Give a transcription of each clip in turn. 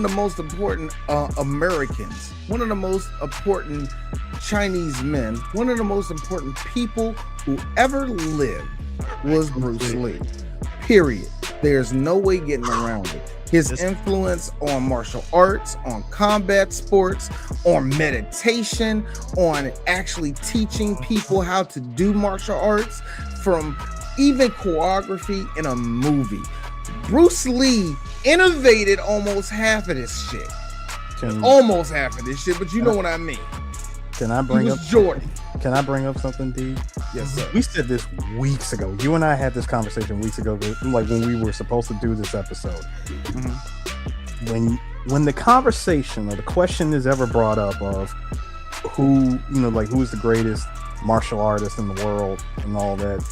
the most important Americans, one of the most important Chinese men, one of the most important people who ever lived was Bruce Lee. Period. There's no way getting around it. His influence on martial arts, on combat sports, on meditation, on actually teaching people how to do martial arts, from even choreography in a movie. Bruce Lee innovated almost half of this shit. Almost half of this shit, but you know what I mean. Can I bring up Jordan? Can I bring up something, D? Yes, sir. We said this weeks ago. You and I had this conversation weeks ago, like when we were supposed to do this episode. When the conversation or the question is ever brought up of who, like who's the greatest martial artist in the world and all that,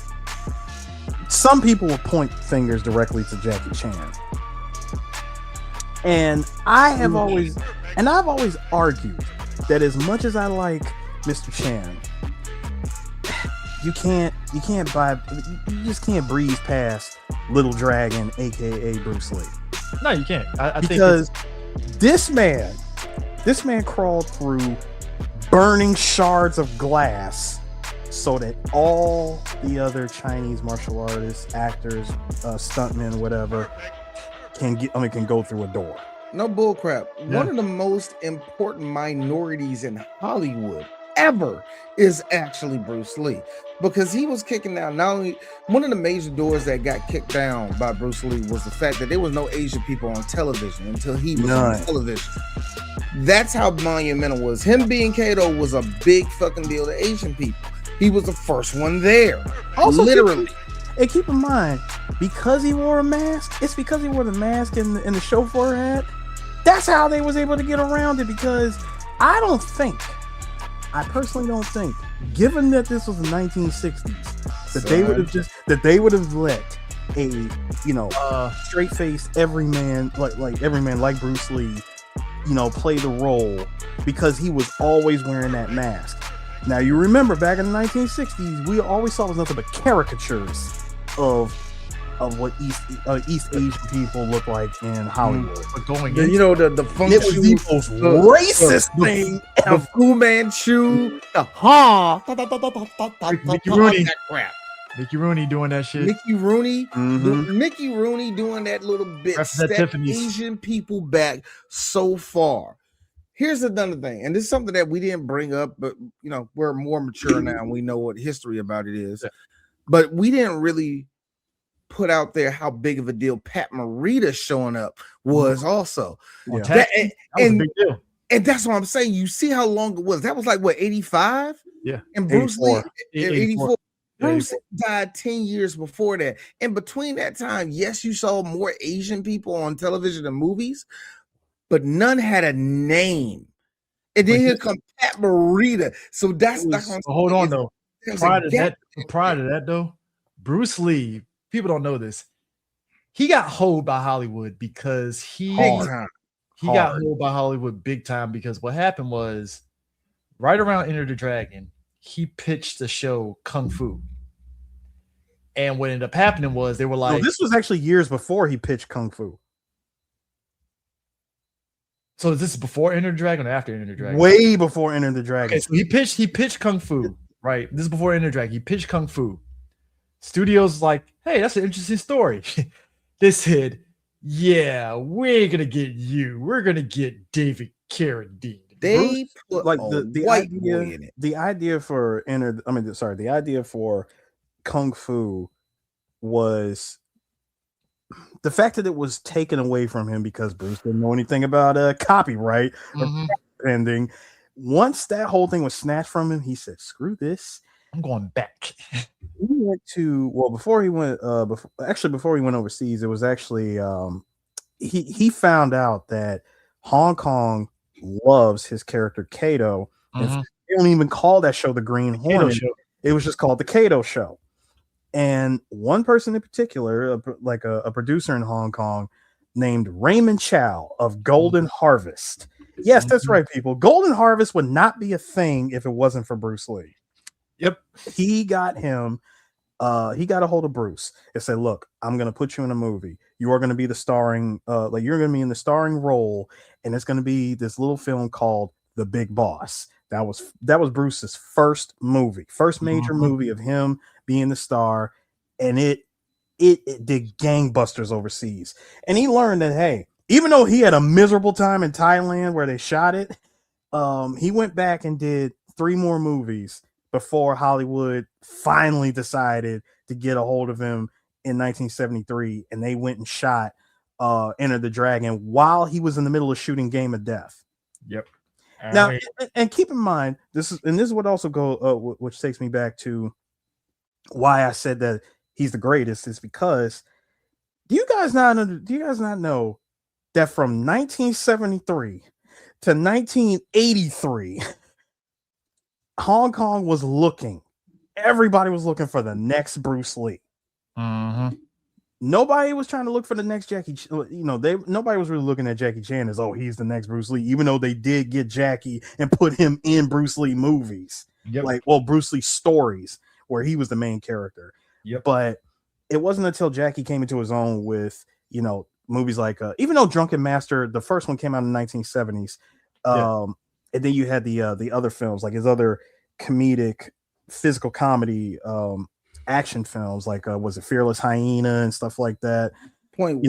some people will point fingers directly to Jackie Chan. And I've always argued that as much as I like Mr. Chan, you just can't breeze past Little Dragon, aka Bruce Lee. No, you can't. I because this man crawled through burning shards of glass so that all the other Chinese martial artists, actors, stuntmen, whatever, can go through a door. No bullcrap. Yeah. One of the most important minorities in Hollywood ever is actually Bruce Lee, because he was kicking down not only one of the major doors that got kicked down by Bruce Lee was the fact that there was no Asian people on television until he was on television. That's how monumental it was. Him being Kato was a big fucking deal to Asian people. He was the first one there. Also, literally. Keep in mind, because he wore a mask, it's because he wore the mask and the chauffeur hat. That's how they was able to get around it, because I personally don't think, given that this was the 1960s, that they would have let a straight-faced everyman like Bruce Lee, play the role, because he was always wearing that mask. Now you remember back in the 1960s, we always saw was nothing but caricatures of what East Asian people look like in Hollywood. But going the funk it was the most racist thing. The Fu Manchu, Mickey Rooney doing that shit. Mickey Rooney doing that little bit. Step Asian people back so far. Here's another thing, and this is something that we didn't bring up, but we're more mature now and we know what history about it is. Yeah. But we didn't really put out there how big of a deal Pat Morita showing up was also. Yeah. That was a big deal. And that's what I'm saying. You see how long it was. That was like, what, 85? Yeah. And Bruce Lee, 84. Bruce died 10 years before that. And between that time, yes, you saw more Asian people on television and movies, but none had a name. And then here comes Pat Morita. So that's hold on though. Prior to that though, Bruce Lee, people don't know this. He got hoed by Hollywood because he got hoed by Hollywood big time, because what happened was right around Enter the Dragon, he pitched the show Kung Fu. And what ended up happening was they were like, this was actually years before he pitched Kung Fu. So is this before Enter the Dragon or after Enter the Dragon? Way before Enter the Dragon. Okay, so he pitched Kung Fu, right? This is before Enter the Dragon. He pitched Kung Fu. Studios like, hey, that's an interesting story. They said, yeah, we ain't gonna get you. We're gonna get David Carradine. They put like the idea for Kung Fu was the fact that it was taken away from him because Bruce didn't know anything about copyright or pending. Once that whole thing was snatched from him, he said, "Screw this, I'm going back." He went to before he went overseas. It was actually he found out that Hong Kong loves his character Kato. They don't even call that show the Green Hornet. It was just called the Kato Show. And one person in particular, a producer in Hong Kong named Raymond Chow of Golden Harvest. Yes, that's right, people. Golden Harvest would not be a thing if it wasn't for Bruce Lee. Yep. He got him. He got a hold of Bruce and said, "Look, I'm going to put you in a movie. you are going to be the starring, like you're going to be in the starring role, and it's going to be this little film called The Big Boss. That was Bruce's first major movie of him being the star, and it did gangbusters overseas. And he learned that, hey, even though he had a miserable time in Thailand where they shot it, he went back and did 3 more movies before Hollywood finally decided to get a hold of him in 1973, and they went and shot Enter the Dragon while he was in the middle of shooting Game of Death. Yep. Now, and keep in mind, this is what also which takes me back to why I said that he's the greatest, is because do you guys not know that from 1973 to 1983, Hong Kong was everybody was looking for the next Bruce Lee. Nobody was trying to look for the next Jackie. Nobody was really looking at Jackie Chan as, oh, he's the next Bruce Lee, even though they did get Jackie and put him in Bruce Lee movies, Bruce Lee stories where he was the main character. But it wasn't until Jackie came into his own with, movies like, even though Drunken Master, the first one came out in the 1970s, and then you had the other films, like his other comedic physical comedy action films, like was it Fearless Hyena and stuff like that. I'm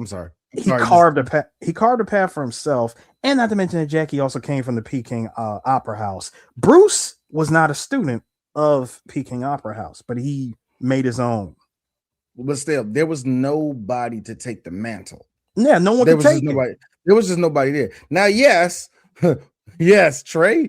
sorry. He carved a path for himself, and not to mention that Jackie also came from the Peking Opera House. Bruce was not a student of Peking Opera House, but he made his own. But still, there was nobody to take the mantle. Yeah, no one could take it. There was just nobody there. Now, yes, Trey.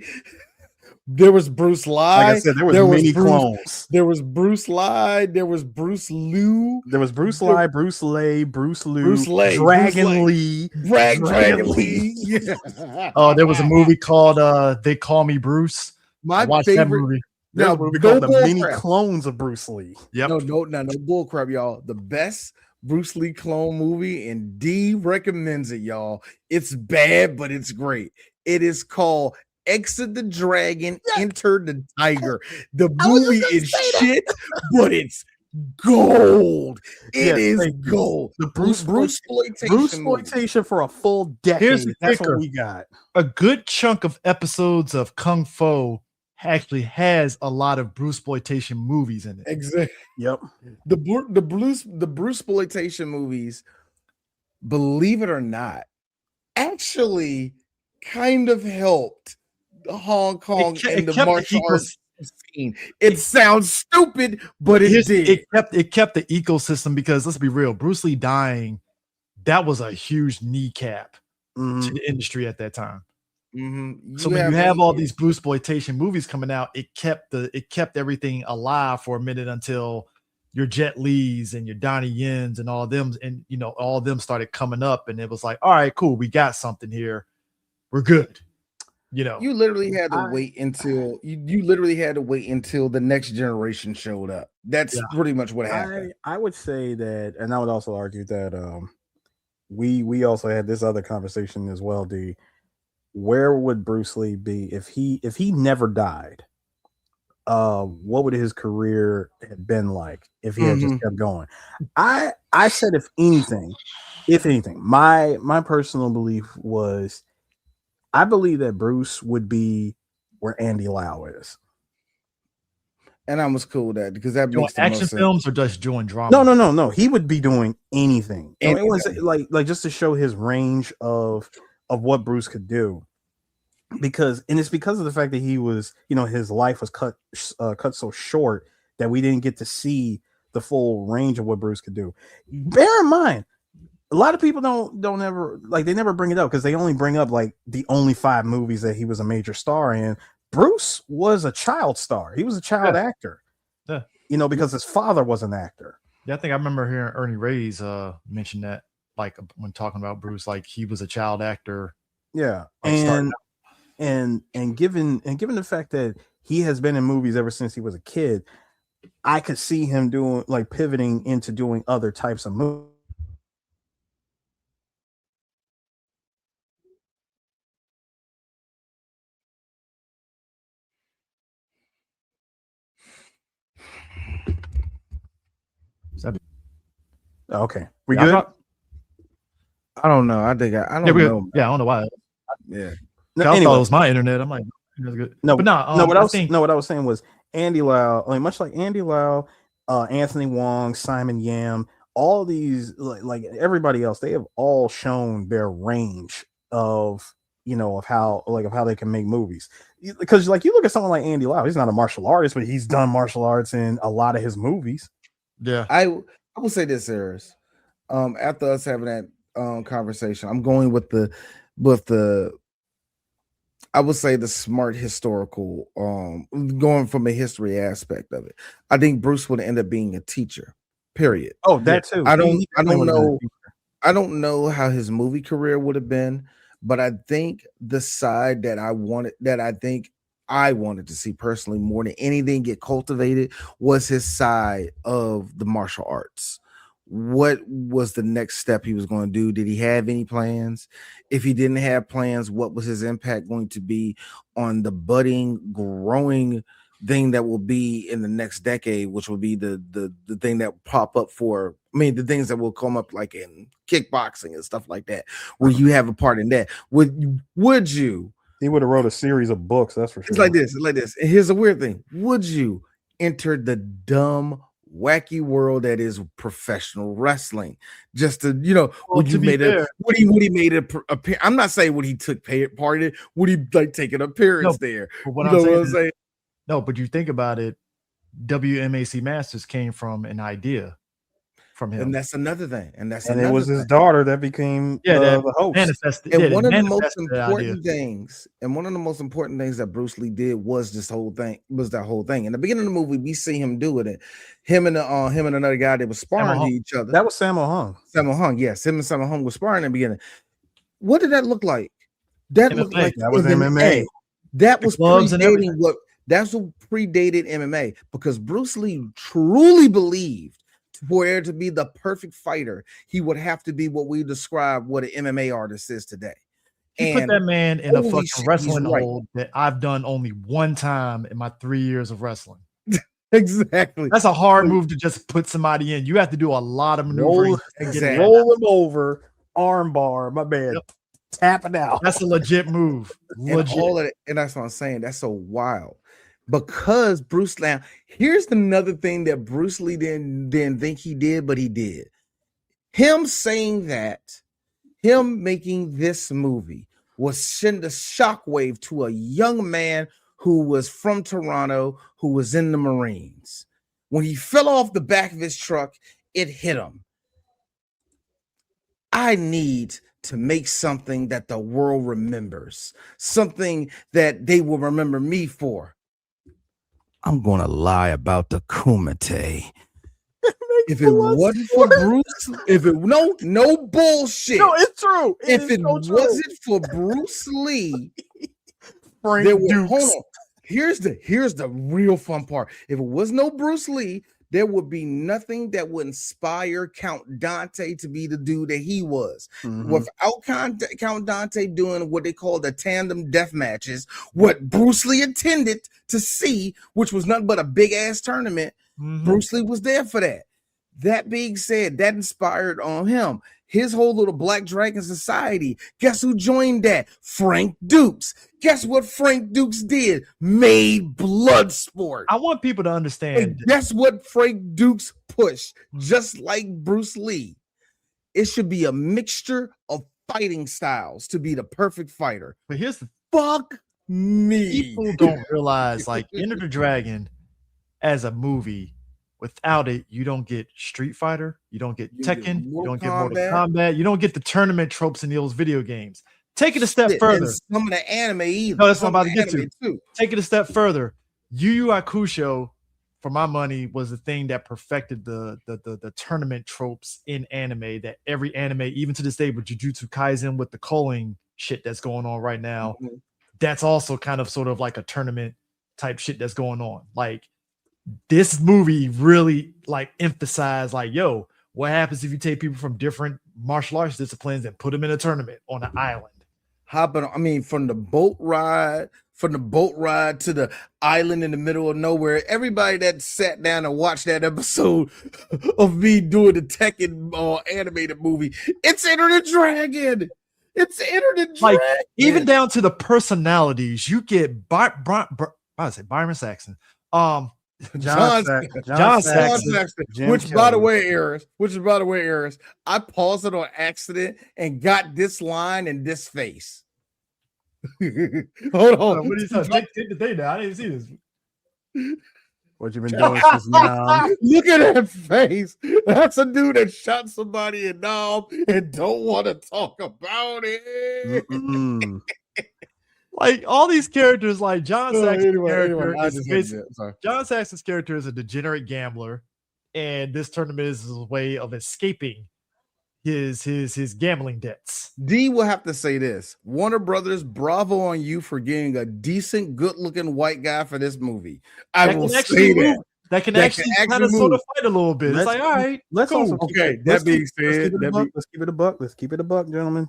There was Bruce Lee. Like I said, there was many clones. There was Bruce Lee. There was Bruce Liu. There was Bruce Lee, Bruce Liu, Dragon Lee. Dragon Lee. Oh, there was a movie called They Call Me Bruce. My favorite movie. Now, we called the mini clones of Bruce Lee. Yep. No bull crap, y'all. The best Bruce Lee clone movie, and D recommends it, y'all. It's bad, but it's great. It is called Exit the Dragon, Enter the Tiger. The movie is shit, but it's gold. It is gold. The Bruce exploitation for a full decade. That's what we got. A good chunk of episodes of Kung Fu actually has a lot of Bruce exploitation movies in it. Exactly. Yep. The Bruce exploitation movies, believe it or not, actually kind of helped Hong Kong and the martial arts scene. It sounds stupid, but it did. It kept the ecosystem, because let's be real, Bruce Lee dying, that was a huge kneecap to the industry at that time. So when you have all these Bruce exploitation movies coming out, it kept everything alive for a minute until your Jet Lees and your Donnie Yens and all them, and all of them started coming up, and it was like, all right, cool, we got something here, we're good. You literally had to wait until the next generation showed up. That's pretty much what happened. I would say that, and I would also argue that we also had this other conversation as well, D. Where would Bruce Lee be if he never died? What would his career have been like if he had just kept going? I said if anything, my personal belief was, I believe that Bruce would be where Andy Lau is. And I was cool with that, because that makes action films or just doing drama. No. He would be doing anything. It was like just to show his range of what Bruce could do. It's because of the fact that he was, his life was cut so short that we didn't get to see the full range of what Bruce could do. Bear in mind, a lot of people don't ever, like, they never bring it up because they only bring up like the only 5 movies that he was a major star in. Bruce was a child star. He was a child actor. Yeah. Because his father was an actor. Yeah, I think I remember hearing Ernie Reyes mention that, like, when talking about Bruce, like he was a child actor. Yeah. And given the fact that he has been in movies ever since he was a kid, I could see him pivoting into doing other types of movies. Okay, we good? I don't know. I think I don't know. Yeah, I don't know why. Yeah. No, I thought it was my internet. I'm like, that's good. No, but what I was saying was Andy Lau, like much like Andy Lau, Anthony Wong, Simon Yam, all these like everybody else, they have all shown their range of of how they can make movies. Because like you look at someone like Andy Lau, he's not a martial artist, but he's done martial arts in a lot of his movies. Yeah, I will say this, Eris. After us having that conversation, I'm going with the I would say the smart historical, going from a history aspect of it. I think Bruce would end up being a teacher. Period. Oh, that too. I don't know how his movie career would have been, but I think the side that I wanted to see personally more than anything get cultivated was his side of the martial arts. What was the next step he was going to do? Did he have any plans? If he didn't have plans, what was his impact going to be on the budding, growing thing that will be in the next decade, which will be the thing that will pop up the things that will come up like in kickboxing and stuff like that, where you have a part in that. Would you? He would have wrote a series of books, that's for sure. It's like this. And here's a weird thing. Would you enter the dumb, wacky world that is professional wrestling? Just to, would he made I'm not saying would he took part in it, would he like take an appearance there? What I'm saying? No, but you think about it, WMAC Masters came from an idea from him. And that's another thing. And it was his daughter that became the host. One of the most important things that Bruce Lee did was that whole thing. In the beginning of the movie, we see him do it. Him and another guy that was sparring to each other. That was Sammo Hung. Sammo Hung, yes. Him and Sammo Hung was sparring in the beginning. What did that look like? That looked like that was MMA. That was predating that's what predated MMA, because Bruce Lee truly believed for it to be the perfect fighter, he would have to be what we describe what an MMA artist is today. You put that man in a fucking wrestling hold that I've done only one time in my 3 years of wrestling. Exactly. That's a hard move to just put somebody in. You have to do a lot of maneuvering. Roll him over, arm bar, my man. Yep. Tap it out. That's a legit move. Legit. And that's what I'm saying. That's so wild. Because Bruce Lee, here's another thing that Bruce Lee didn't think he did, but he did. Him saying that, him making this movie was send a shockwave to a young man who was from Toronto, who was in the Marines. When he fell off the back of his truck, it hit him. I need to make something that the world remembers, something that they will remember me for. I'm going to lie about the Kumite. If it wasn't for Bruce, no bullshit. No, it's true. If it wasn't for Bruce Lee, hold on. Here's the real fun part. If it was no Bruce Lee, there would be nothing that would inspire Count Dante to be the dude that he was. Mm-hmm. Without Count Dante doing what they call the tandem death matches, what Bruce Lee intended to see, which was nothing but a big ass tournament, Bruce Lee was there for that. That being said, that inspired on him. His whole little Black Dragon Society. Guess who joined that? Frank Dukes. Guess what Frank Dukes did? Made blood sport. I want people to understand. And guess what Frank Dukes pushed? Just like Bruce Lee. It should be a mixture of fighting styles to be the perfect fighter. But here's the fuck me. People don't realize, like, Enter the Dragon as a movie, without it, you don't get Street Fighter, you don't get Tekken, you don't get Mortal Kombat, you don't get the tournament tropes in those video games. Take it a step further. Some of the anime either. No, that's what I'm about to get to. Too. Take it a step further. Yu Yu Hakusho, for my money, was the thing that perfected the tournament tropes in anime that every anime, even to this day, with Jujutsu Kaisen, with the culling shit that's going on right now, that's also kind of sort of like a tournament type shit that's going on. Like, this movie really like emphasized like, yo, what happens if you take people from different martial arts disciplines and put them in a tournament on an island? hopping. I mean, from the boat ride to the island in the middle of nowhere. Everybody that sat down and watched that episode of me doing the Tekken animated movie, it's Enter the Dragon. It's Enter the Dragon. Like, even down to the personalities, you get Byron Saxon. John Saxon. Which, by the way, Eris, I paused it on accident and got this line and this face. Hold on. What is that? Take the thing now. I didn't see this. What you been doing since now? Look at that face. That's a dude that shot somebody in Nom and don't want to talk about it. Like all these characters, like John Saxon's John Saxon's character is a degenerate gambler, and this tournament is his way of escaping his gambling debts. D will have to say this: Warner Brothers, bravo on you for getting a decent, good-looking white guy for this movie. I will say that. That can actually kind of sort of fight a little bit. It's like, all right, let's cool. also okay. That being said, let's keep it a buck. Let's keep it a buck, gentlemen.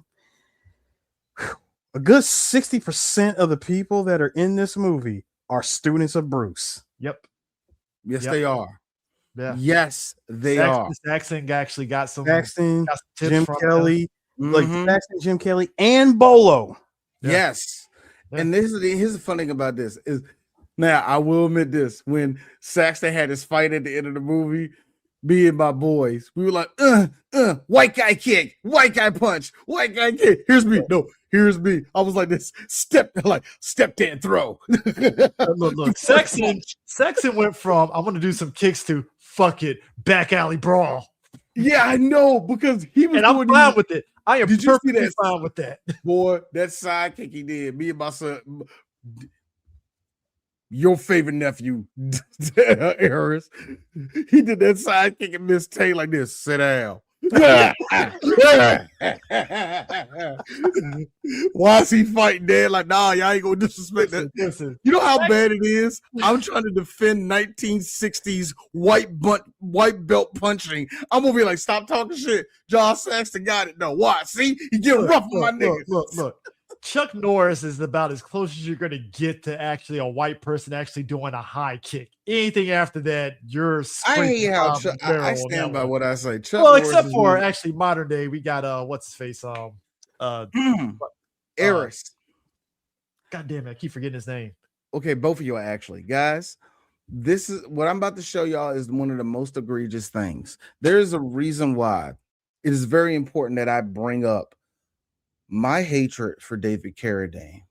A good 60% of the people that are in this movie are students of Bruce. Yep. Yes, they are. Yeah. Yes, they are. Saxon actually got some. Saxon, tips Jim from Kelly, like Saxon, Jim Kelly, and Bolo. Yeah. Yes. Yeah. And here's the funny thing about this is, now I will admit this: when Saxon had his fight at the end of the movie, me and my boys, we were like, white guy kick, white guy punch, white guy kick. Here's me. No, here's me. I was like this, step dad throw. Look. Saxon went from I'm gonna do some kicks to fuck it, back alley brawl. Yeah, I know, because he was. And I'm fine with it. I am perfectly fine with that. Boy, that sidekick he did. Me and my son. Your favorite nephew, Eris, he did that sidekick and Miss Tay like this. Sit down. Why is he fighting Dad? Like, nah, y'all ain't gonna disrespect that. Listen. You know how bad it is? I'm trying to defend 1960s white belt punching. I'm gonna be like, stop talking shit. John Saxon got it. No, why? See, he get rough with my niggas. Look. Chuck Norris is about as close as you're going to get to actually a white person actually doing a high kick. Anything after that, you're. I hate how I stand by what I say. Chuck Norris, except for actually modern day, we got what's his face, Eris. God damn it, I keep forgetting his name. Okay, both of you actually, guys. This is what I'm about to show y'all is one of the most egregious things. There is a reason why it is very important that I bring up my hatred for David Carradine.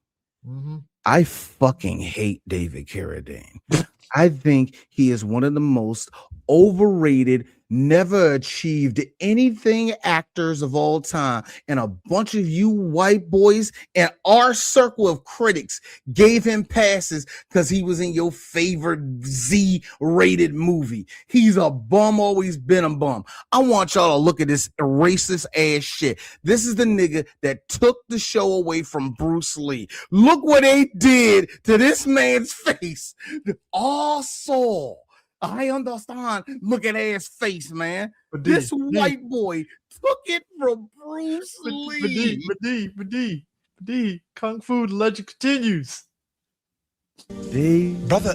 Mm-hmm. I fucking hate David Carradine. I think he is one of the most overrated, never achieved anything actors of all time. And a bunch of you white boys and our circle of critics gave him passes because he was in your favorite Z-rated movie. He's a bum, always been a bum. I want y'all to look at this racist ass shit. This is the nigga that took the show away from Bruce Lee. Look what they did to this man's face. All saw. I understand. Look at his face, man. This white boy took it from Bruce Lee. But Kung Fu the legend continues. Brother,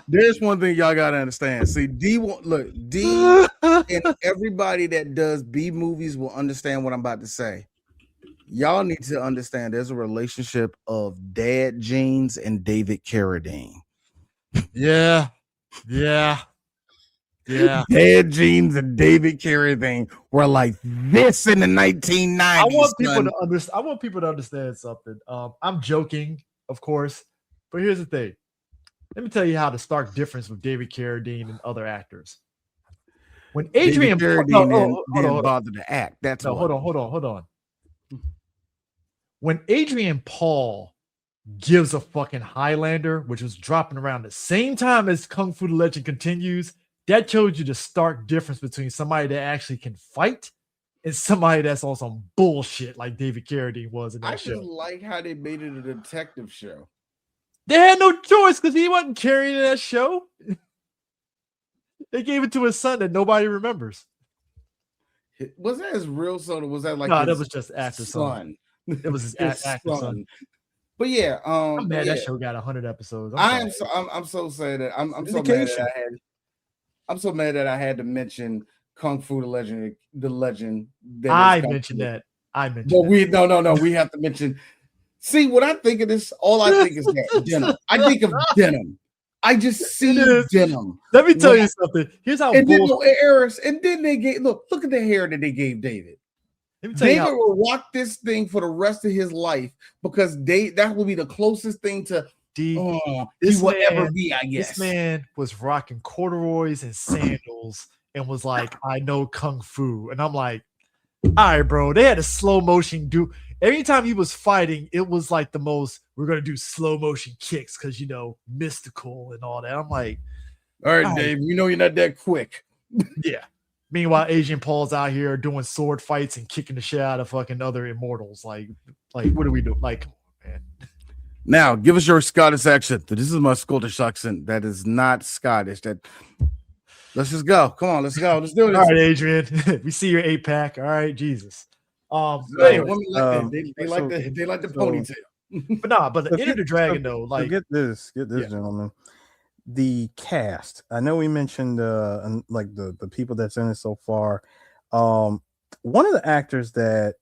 There's one thing y'all gotta understand. See, D and everybody that does B movies will understand what I'm about to say. Y'all need to understand there's a relationship of dad genes and David Carradine. Yeah. Dad genes and David Carradine were like this in the 1990s. I want people to understand something. I'm joking, of course, but here's the thing. Let me tell you how the stark difference with David Carradine and other actors. When Adrian Carradine didn't bother to act. That's hold on. When Adrian Paul gives a fucking Highlander, which was dropping around the same time as Kung Fu the Legend continues, that shows you the stark difference between somebody that actually can fight and somebody that's on some bullshit like David Carradine was in that show. I just like how they made it a detective show. They had no choice because he wasn't carrying that show. They gave it to his son that nobody remembers. Was that his real son, or was that like no, his that was just actor son. It was his actor son. But yeah, I'm mad that show got 100 episodes. I'm so sad that I'm so mad that I'm so mad that I had to mention Kung Fu the legend. I mentioned that. But we have to mention. See, when I think of this, all I think is that denim. I think of denim. I just see denim. Let me tell you something. Here's how. And then they gave look at the hair that they gave David. David will rock this thing for the rest of his life because that will be the closest thing to he will ever be, I guess. This man was rocking corduroys and sandals and was like, I know Kung Fu. And I'm like, all right, bro. They had a slow motion do. Every time he was fighting, it was like the most, we're going to do slow motion kicks because, mystical and all that. I'm like, all right, Dave, you're not that quick. Yeah. Meanwhile, Asian Paul's out here doing sword fights and kicking the shit out of fucking other immortals. Like what do we do? Like, man. Now, give us your Scottish accent. This is my Scottish accent. That is not Scottish. Let's just go. Come on, let's go. Let's do it. All right, Adrian. We see your 8-pack. All right, Jesus. Anyway, they like the ponytail. But the Enter the Dragon though, like get this, gentlemen. The cast. I know we mentioned like the people that's in it so far. One of the actors that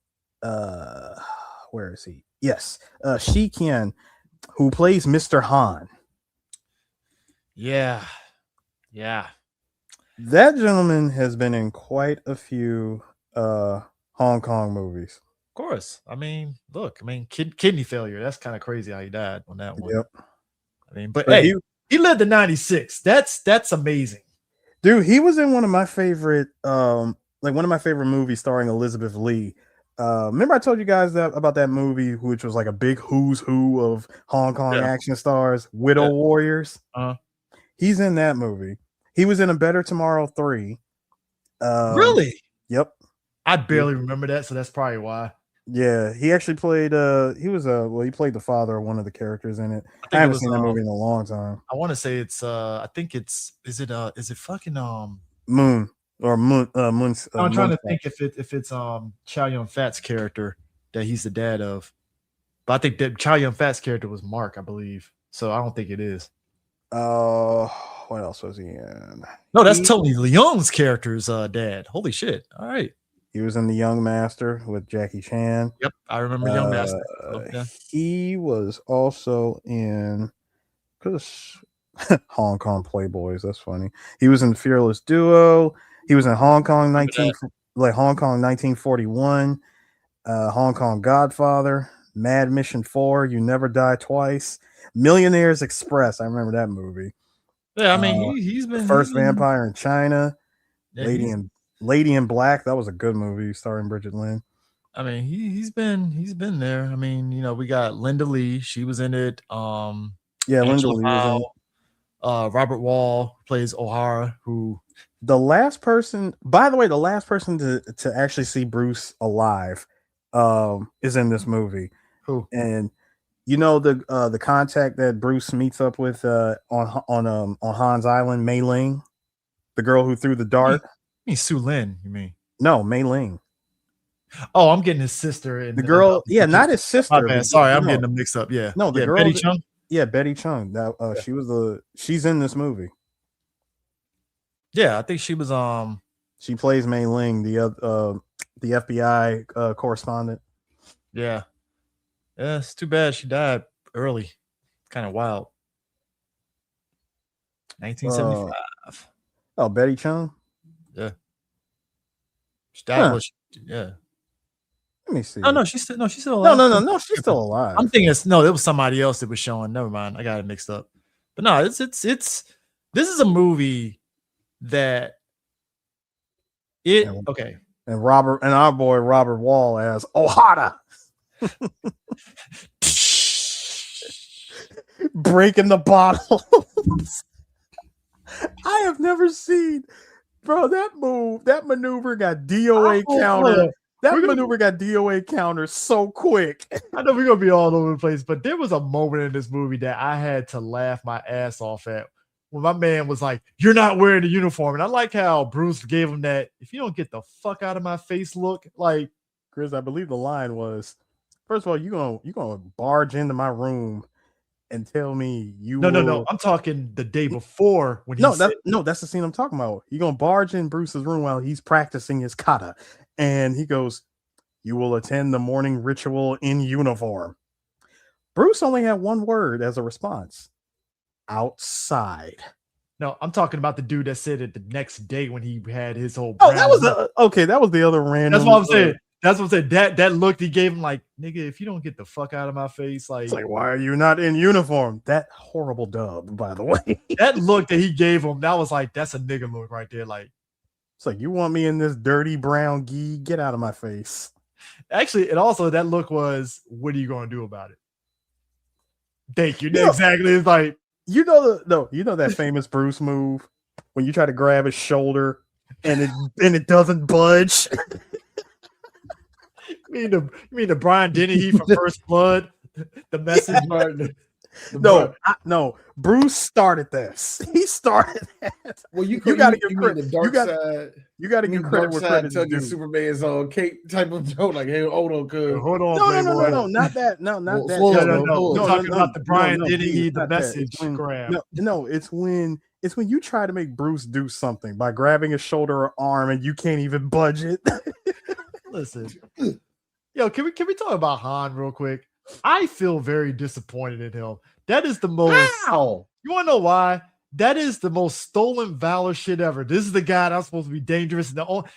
where is he? Yes, Shih Kien, who plays Mr. Han. Yeah. That gentleman has been in quite a few Hong Kong movies. Of course. I mean, look, kidney failure. That's kind of crazy how he died on that one. Yep. I mean, but hey, he lived to 96. That's amazing. Dude, he was in one of my favorite movies starring Elizabeth Lee. Remember I told you guys about that movie, which was like a big who's who of Hong Kong action stars, Widow Warriors. He's in that movie. He was in A Better Tomorrow 3. Really? Yep. I barely remember that, so that's probably why. Yeah, he actually played he played the father of one of the characters in it. I haven't seen that movie in a long time. I want to say it's is it fucking Moon or Moon I'm trying to think if it's Chow Yun-fat's character that he's the dad of. But I think that Chow Yun-fat's character was Mark, I believe. So I don't think it is. What else was he in? No, that's Tony Leung's character's dad. Holy shit. All right. He was in The Young Master with Jackie Chan. Yep, I remember Young Master. He was also in Hong Kong Playboys. That's funny. He was in Fearless Duo. He was in Hong Kong 1941, Hong Kong Godfather, Mad Mission 4, You Never Die Twice, Millionaires Express. I remember that movie. Yeah, I mean he's been First Vampire in China, Lady in Black. That was a good movie starring Bridget Lin. I mean he's been there. I mean we got Linda Lee. She was in it. Linda Lee was in it. Robert Wall plays O'Hara, who the last person to actually see Bruce alive is in this movie. Who? And the contact that Bruce meets up with on Han's Island, Mei Ling, the girl who threw the dart. You mean Su Lin, you mean? No, Mei Ling. Oh, I'm getting his sister and the girl. Not his sister. Sorry, I'm getting them mixed up. Yeah. No, the girl Betty Chung. Yeah, Betty Chung. She's in this movie. Yeah, I think she was she plays Mei Ling, the FBI correspondent. Yeah. Yeah, it's too bad she died early. Kind of wild. 1975. Betty Chung? Yeah. She died. Yeah. Let me see. Oh no, she's still alive. No, she's still alive. I'm thinking it was somebody else that was showing. Never mind. I got it mixed up. But no, it's this is a movie that okay. And our boy Robert Wall as O'Hara. Breaking the bottle. I have never seen, bro, that maneuver got DOA counter. Maneuver got DOA counter so quick. I know we're gonna be all over the place, but there was a moment in this movie that I had to laugh my ass off at when my man was like, "You're not wearing the uniform," and I like how Bruce gave him that "if you don't get the fuck out of my face" look. Like, Chris, I believe the line was, first of all, you gonna barge into my room and tell me you no. I'm talking the day before when that's the scene I'm talking about. You're gonna barge in Bruce's room while he's practicing his kata, and he goes, "You will attend the morning ritual in uniform." Bruce only had one word as a response: outside. No, I'm talking about the dude that said it the next day when he had his whole. Oh, that was that was the other random. That's what I'm saying. That's what I'm saying. That look he gave him, like, nigga, if you don't get the fuck out of my face, like, it's like, why are you not in uniform? That horrible dub, by the way. That look that he gave him, that was like, that's a nigga look right there. Like, it's like, you want me in this dirty brown gi? Get out of my face. Actually, and also that look was, what are you going to do about it? Thank you. Exactly. It's like, you know that famous Bruce move when you try to grab his shoulder and it doesn't budge. You mean the Brian Dennehy from First Blood? The message. No. Bruce started this. He started that. Well, you got to give credit. You got to give credit where credit is due. Superman's cape type of joke, like, hey, hold on, cuz. Hold on, no, not that. No, not that. No. Talking about the Brian Dennehy, the message grab. No, it's when you try to make Bruce do something by grabbing his shoulder or arm and you can't even budge it. Listen, yo, can we talk about Han real quick? I feel very disappointed in him. That is the most. How? You want to know why? That is the most stolen valor shit ever. This is the guy that's supposed to be dangerous.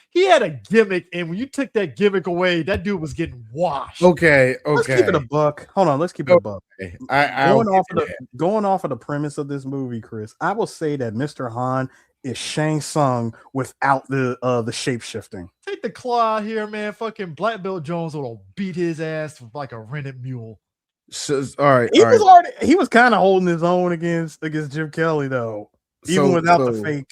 He had a gimmick, and when you took that gimmick away, that dude was getting washed. Okay. Let's keep it a buck. Hold on, let's keep it a buck. Going off of the premise of this movie, Chris, I will say that Mr. Han is Shang Tsung without the shape shifting. Take the claw out here, man. Fucking Black Belt Jones will beat his ass like a rented mule. So, all right. He was kind of holding his own against Jim Kelly though. Even without the fake.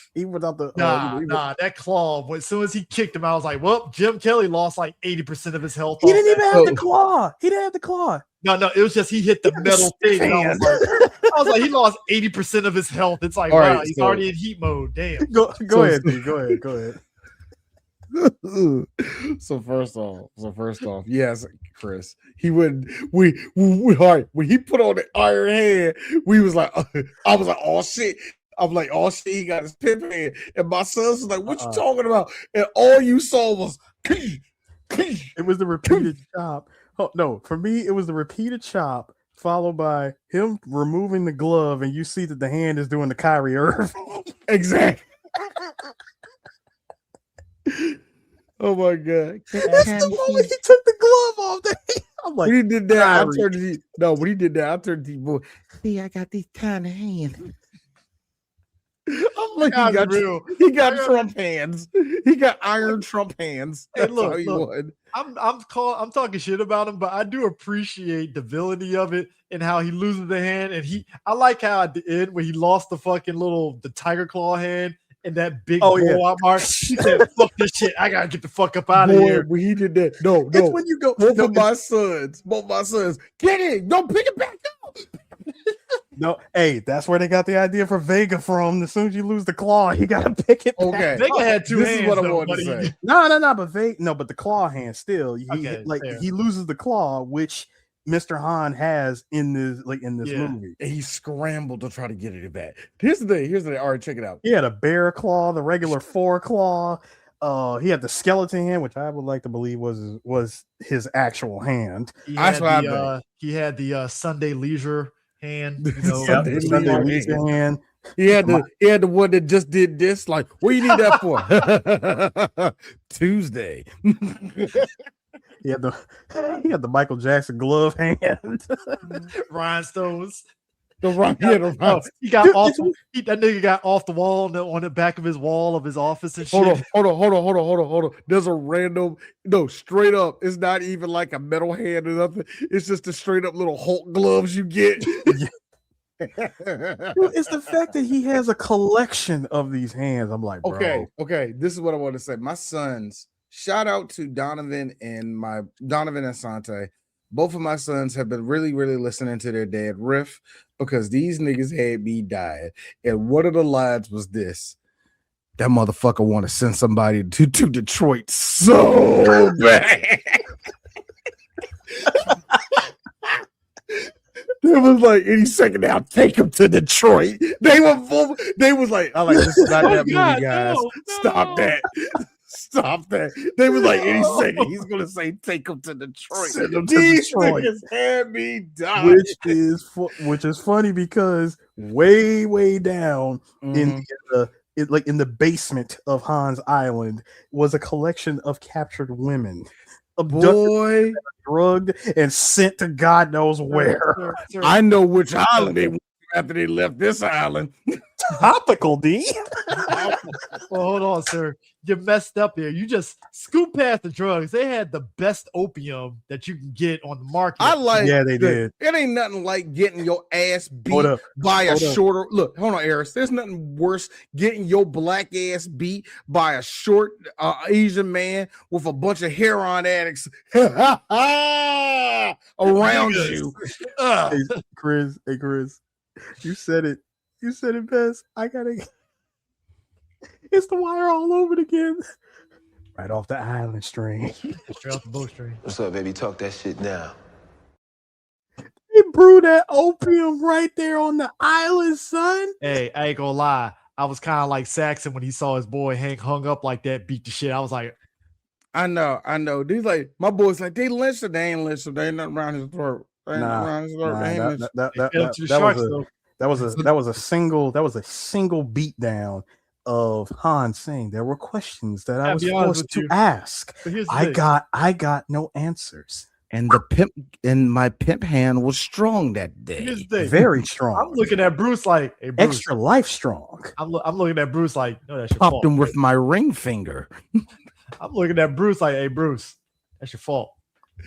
Nah, that claw. As soon as he kicked him, I was like, well, Jim Kelly lost like 80% of his health. He didn't even have the claw. He didn't have the claw. No, it was just he hit the metal thing. And I was like, he lost 80% of his health. It's like, wow, he's already in heat mode. Damn. Go ahead, D. Go ahead. So first off, yes, Chris, he would. We all right. When he put on the iron hand, we was like, I was like, oh shit. I'm like, oh shit, he got his pimp hand, and my son was like, what you talking about? And all you saw was, it was the repeated chop. Oh, no, for me, it was the repeated chop followed by him removing the glove, and you see that the hand is doing the Kyrie Irving. Exactly. Oh my god! That's the moment he took the glove off. I'm like, when he did that, when he did that, I turned to the boy. See, I got these tiny hands. I'm like, he got Trump hands. He got iron Trump hands. Hey, look, I'm talking shit about him, but I do appreciate the villainy of it and how he loses the hand. And I like how at the end when he lost the fucking the tiger claw hand and that big blowout mark, he said, fuck this shit. I gotta get the fuck up out of here. When he did that, no. It's when you go, both my sons, get it, don't pick it back up. No, hey, that's where they got the idea for Vega from. As soon as you lose the claw, you gotta pick it back. Okay, Vega had two hands. This is what I wanted to say. No, but the claw hand still. He loses the claw, which Mr. Han has in this movie. And he scrambled to try to get it back. Here's the thing. All right, check it out. He had a bear claw, the regular 4 claw. He had the skeleton hand, which I would like to believe was his actual hand. He had the Sunday leisure hand. Sunday leisure hand. He had the one that just did this. Like, what do you need that for? Tuesday. He had the Michael Jackson glove hand. Rhinestones. He got that nigga got off the wall on the back of his wall of his office and shit. Hold on. There's a random, straight up. It's not even like a metal hand or nothing. It's just the straight up little Hulk gloves you get. It's the fact that he has a collection of these hands. I'm like, bro. Okay. This is what I want to say. My sons, shout out to Donovan and Sante. both of my sons have been really, really listening to their dad riff because these niggas had me dying. And one of the lines was this. That motherfucker want to send somebody to Detroit so bad. They was like, any second now, take him to Detroit. They was like, I like, this is not that movie, guys. No. Stop that. Stop that. They was like, any second, he's gonna say, take him to Detroit. Send him to These Detroit. niggas had me die. Which is funny because way down in the basement of Hans Island was a collection of captured women, abducted, drugged, and sent to God knows where. Sir. I know which island they went after they left this island. Topical, D. Well, hold on, sir. You messed up here. You just scooped past the drugs. They had the best opium that you can get on the market. Yeah, they did. It ain't nothing like getting your ass beat by a shorter. Look, hold on, Eris. There's nothing worse getting your black ass beat by a short Asian man with a bunch of heroin addicts around you. Hey, Chris, you said it. You said it best. It's the wire all over it again. Right off the island string. Straight off the bowstring. What's up, baby? Talk that shit now. They brew that opium right there on the island, son. Hey, I ain't gonna lie. I was kind of like Saxon when he saw his boy Hank hung up like that, beat the shit. I was like, I know. These like my boys like they lynched him. They ain't lynched him. They ain't nothing around his throat. That was a single beat down of Han saying there were questions that I was forced to ask. I got no answers. And my pimp hand was strong that day. Very strong. I'm looking at Bruce like, hey, Bruce, extra life strong. I'm looking at Bruce like, no, that's your fault. Popped him with my ring finger. I'm looking at Bruce like, hey, Bruce, that's your fault.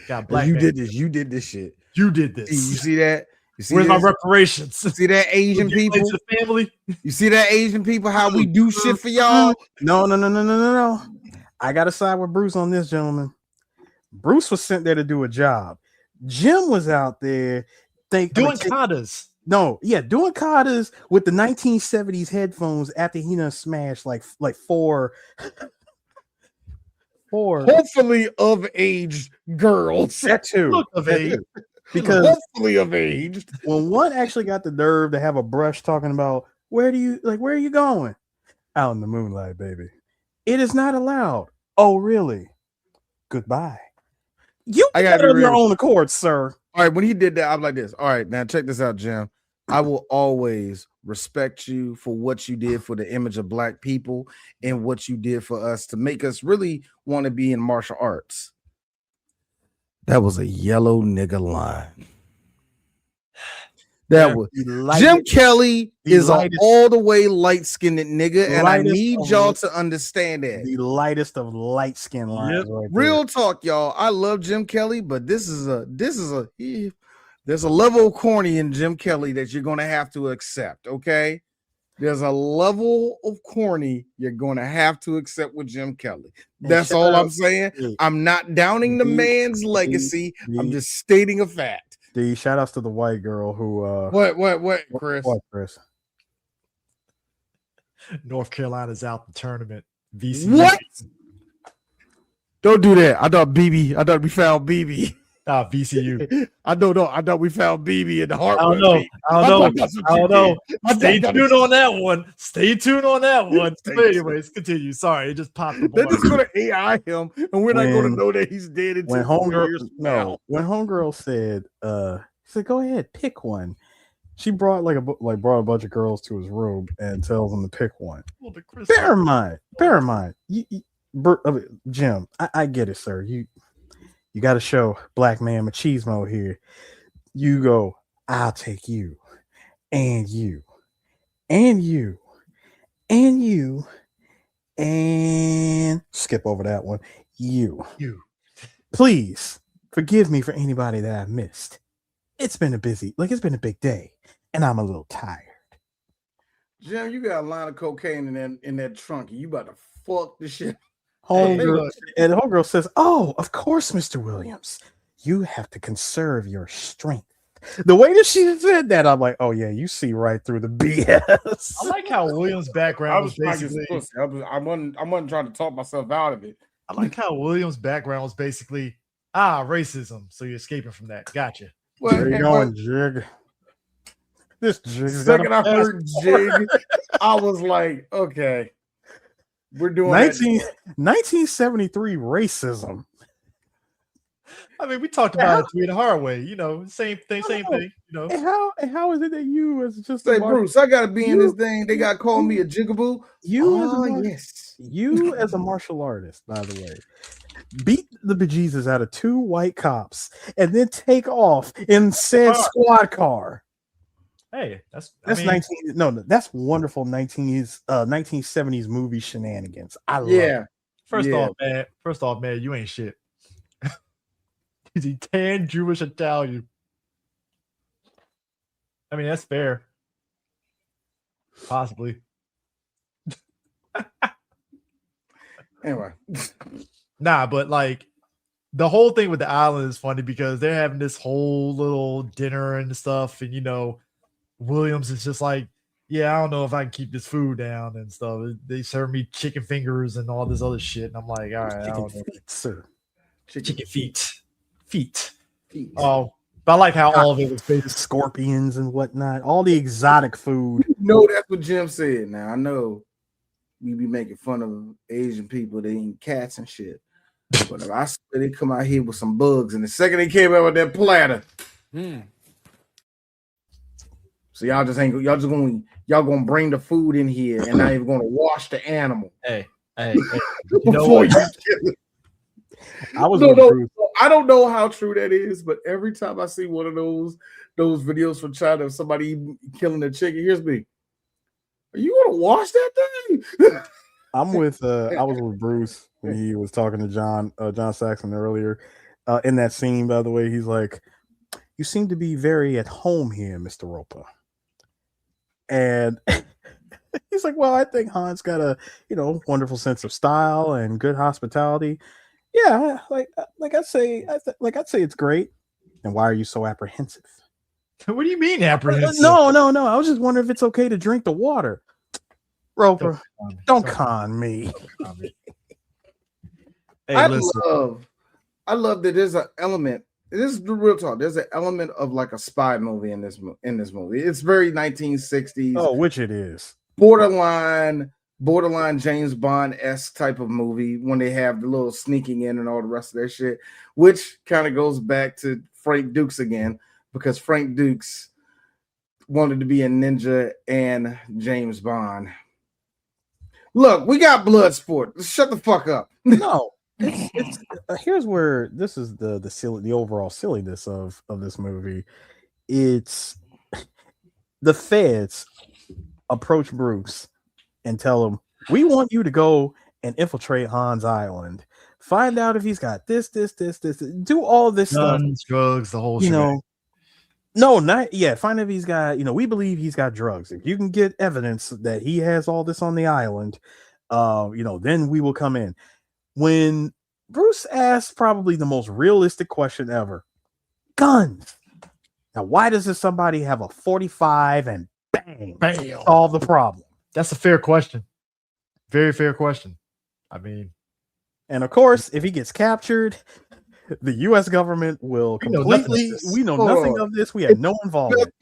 God, black you man. Did this. You did this shit. You did this. You see that? Where's my reparations? See that Asian people? To the family? You see that Asian people? How we do shit for y'all? No. I got to side with Bruce on this, gentleman. Bruce was sent there to do a job. Jim was out there doing katas. Doing katas with the 1970s headphones after he done smashed like four hopefully of age girls. That too. Look of age. Because hopefully of age. When one actually got the nerve to have a brush talking about where are you going? Out in the moonlight, baby. It is not allowed. Oh, really? Goodbye. You got it on your own accord, sir. All right, when he did that, I'm like this. All right, now check this out, Jim. I will always respect you for what you did for the image of black people and what you did for us to make us really want to be in martial arts. That was a yellow nigga line. That was Jim Kelly is an all the way light skinned nigga, and I need y'all to understand that. The lightest of light skin lines. Right, real talk, y'all. I love Jim Kelly, but there's a level of corny in Jim Kelly that you're gonna have to accept. Okay, there's a level of corny you're gonna have to accept with Jim Kelly. That's all I'm saying. I'm not downing the man's legacy. I'm just stating a fact. The shout outs to the white girl who what Chris? What Chris? North Carolina's out the tournament. VCU. What? Don't do that. I thought we found BB. VCU. I thought we found BB in the heart. I don't know. Stay tuned on that one. But anyways, continue. Sorry, it just popped. They're just gonna AI him, and we're not gonna know that he's dead until 4 years from now. When homegirl said, she said, "Go ahead, pick one." She brought brought a bunch of girls to his room and tells them to pick one. Well, bear in mind, Jim. I get it, sir. You got to show black man machismo here. You go, I'll take you, and you, and you, and you, and skip over that one. You. Please forgive me for anybody that I missed. It's been a big day, and I'm a little tired. Jim, you got a line of cocaine in that trunk, and you about to fuck the shit. Homegirl says, "Oh, of course, Mr. Williams. you have to conserve your strength. The way that she said that, I'm like, oh yeah, you see right through the BS. I like how Williams' background was basically. I wasn't trying to talk myself out of it. I like how Williams' background was basically racism. So you're escaping from that. Gotcha. Where you going, Jig? This Jig. Second I heard Jig, I was like, okay, we're doing 1973 racism. I mean, we talked about it the hard way, same thing, you know. And how is it that you as just say, Bruce, I gotta be in this thing. They gotta call me a jigaboo. You as a martial artist, by the way, beat the bejesus out of 2 white cops and then take off in said squad car. Hey, that's wonderful 1970s movie shenanigans. I love it. First off, man, you ain't shit. He's a tan Jewish Italian. I mean, that's fair. Possibly. Anyway. Nah, but like the whole thing with the island is funny because they're having this whole little dinner and stuff, and Williams is just like, yeah, I don't know if I can keep this food down and stuff. They serve me chicken fingers and all this other shit, and I'm like, all right, chicken feet, sir. Chicken feet. Oh, but I like how all of it was based scorpions and whatnot, all the exotic food. That's what Jim said. Now I know we be making fun of Asian people, they eat cats and shit. But if I swear they come out here with some bugs, and the second they came out with that platter, so y'all gonna bring the food in here and not even gonna wash the animal. Hey, before you kill it. I don't know how true that is, but every time I see one of those videos from China of somebody killing a chicken, here's me. Are you gonna wash that thing? I was with Bruce when he was talking to John Saxon earlier. In that scene, by the way, he's like, "You seem to be very at home here, Mr. Roper." And he's like, "Well, I think Han's got a wonderful sense of style and good hospitality. Yeah, I'd say it's great." And why are you so apprehensive? What do you mean apprehensive? No. I was just wondering if it's okay to drink the water. Roper, don't con me. Hey, I love that there's an element. This is the real talk. There's an element of like a spy movie in this movie. It's very 1960s. Oh, which it is. Borderline James Bond-esque type of movie when they have the little sneaking in and all the rest of their shit, which kind of goes back to Frank Dukes again, because Frank Dukes wanted to be a ninja and James Bond. Look, we got blood sport. Shut the fuck up. No, it's here's where this is the overall silliness of this movie. It's the feds approach Bruce and tell him, we want you to go and infiltrate Han's island. Find out if he's got this. Do all this guns, stuff. Drugs, the whole shit. No, not yet. Find out if he's got, we believe he's got drugs. If you can get evidence that he has all this on the island, then we will come in. When Bruce asked probably the most realistic question ever, guns. Now, why does somebody have a 45 and bang, solve the problem? That's a fair question. Very fair question. I mean, and of course, if he gets captured, the U.S. government will completely. We know nothing of this. We had no involvement.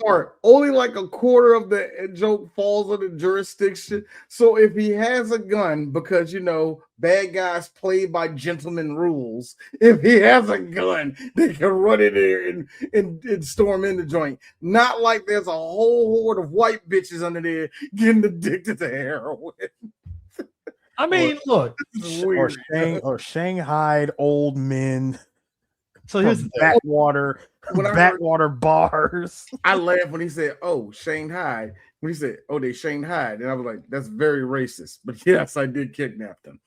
Only like a quarter of the joke falls under jurisdiction. So if he has a gun, because bad guys play by gentleman rules. If he has a gun, they can run in there and storm in the joint. Not like there's a whole horde of white bitches under there getting addicted to heroin. I mean, look, or Shanghai old men. So here's the backwater bars. I laughed when he said, "Oh, Shanghai." When he said, "Oh, they Shanghai," and I was like, "That's very racist." But yes, I did kidnap them.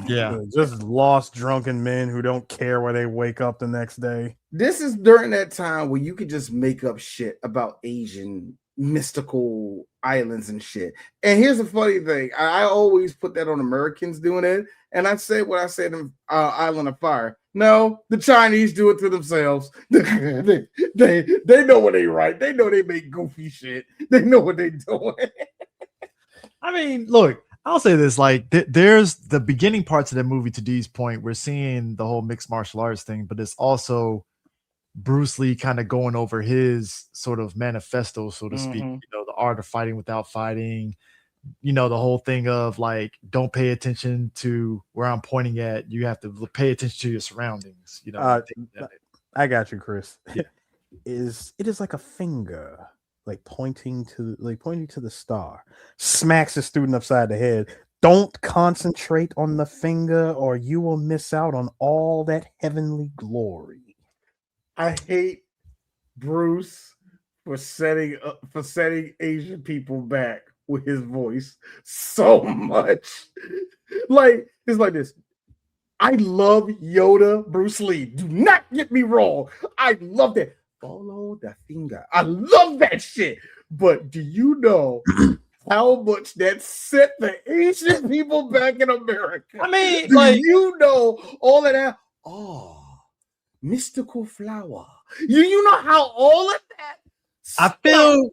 Yeah, just lost drunken men who don't care where they wake up the next day. This is during that time where you could just make up shit about Asian mystical islands and shit. And here's the funny thing: I always put that on Americans doing it, and I say what I said in Island of Fire. No, the Chinese do it to themselves. they know what they right. They know they make goofy shit. They know what they doing. I mean, look, I'll say this: like, there's the beginning parts of the movie. To Dee's point, we're seeing the whole mixed martial arts thing, but it's also Bruce Lee kind of going over his sort of manifesto, so to speak. You know, the art of fighting without fighting. You know, the whole thing of like, don't pay attention to where I'm pointing at. You have to pay attention to your surroundings. You know, I got you, Chris. Yeah. It is like a finger, like pointing to the star. Smacks the student upside the head. Don't concentrate on the finger, or you will miss out on all that heavenly glory. I hate Bruce for setting Asian people back with his voice so much. Like, it's like this. I love Yoda, Bruce Lee. Do not get me wrong. I love that. Follow the finger. I love that shit. But do you know how much that set the Asian people back in America? I mean, do like, you know all of that? Oh, mystical flower. You know how all of that. I feel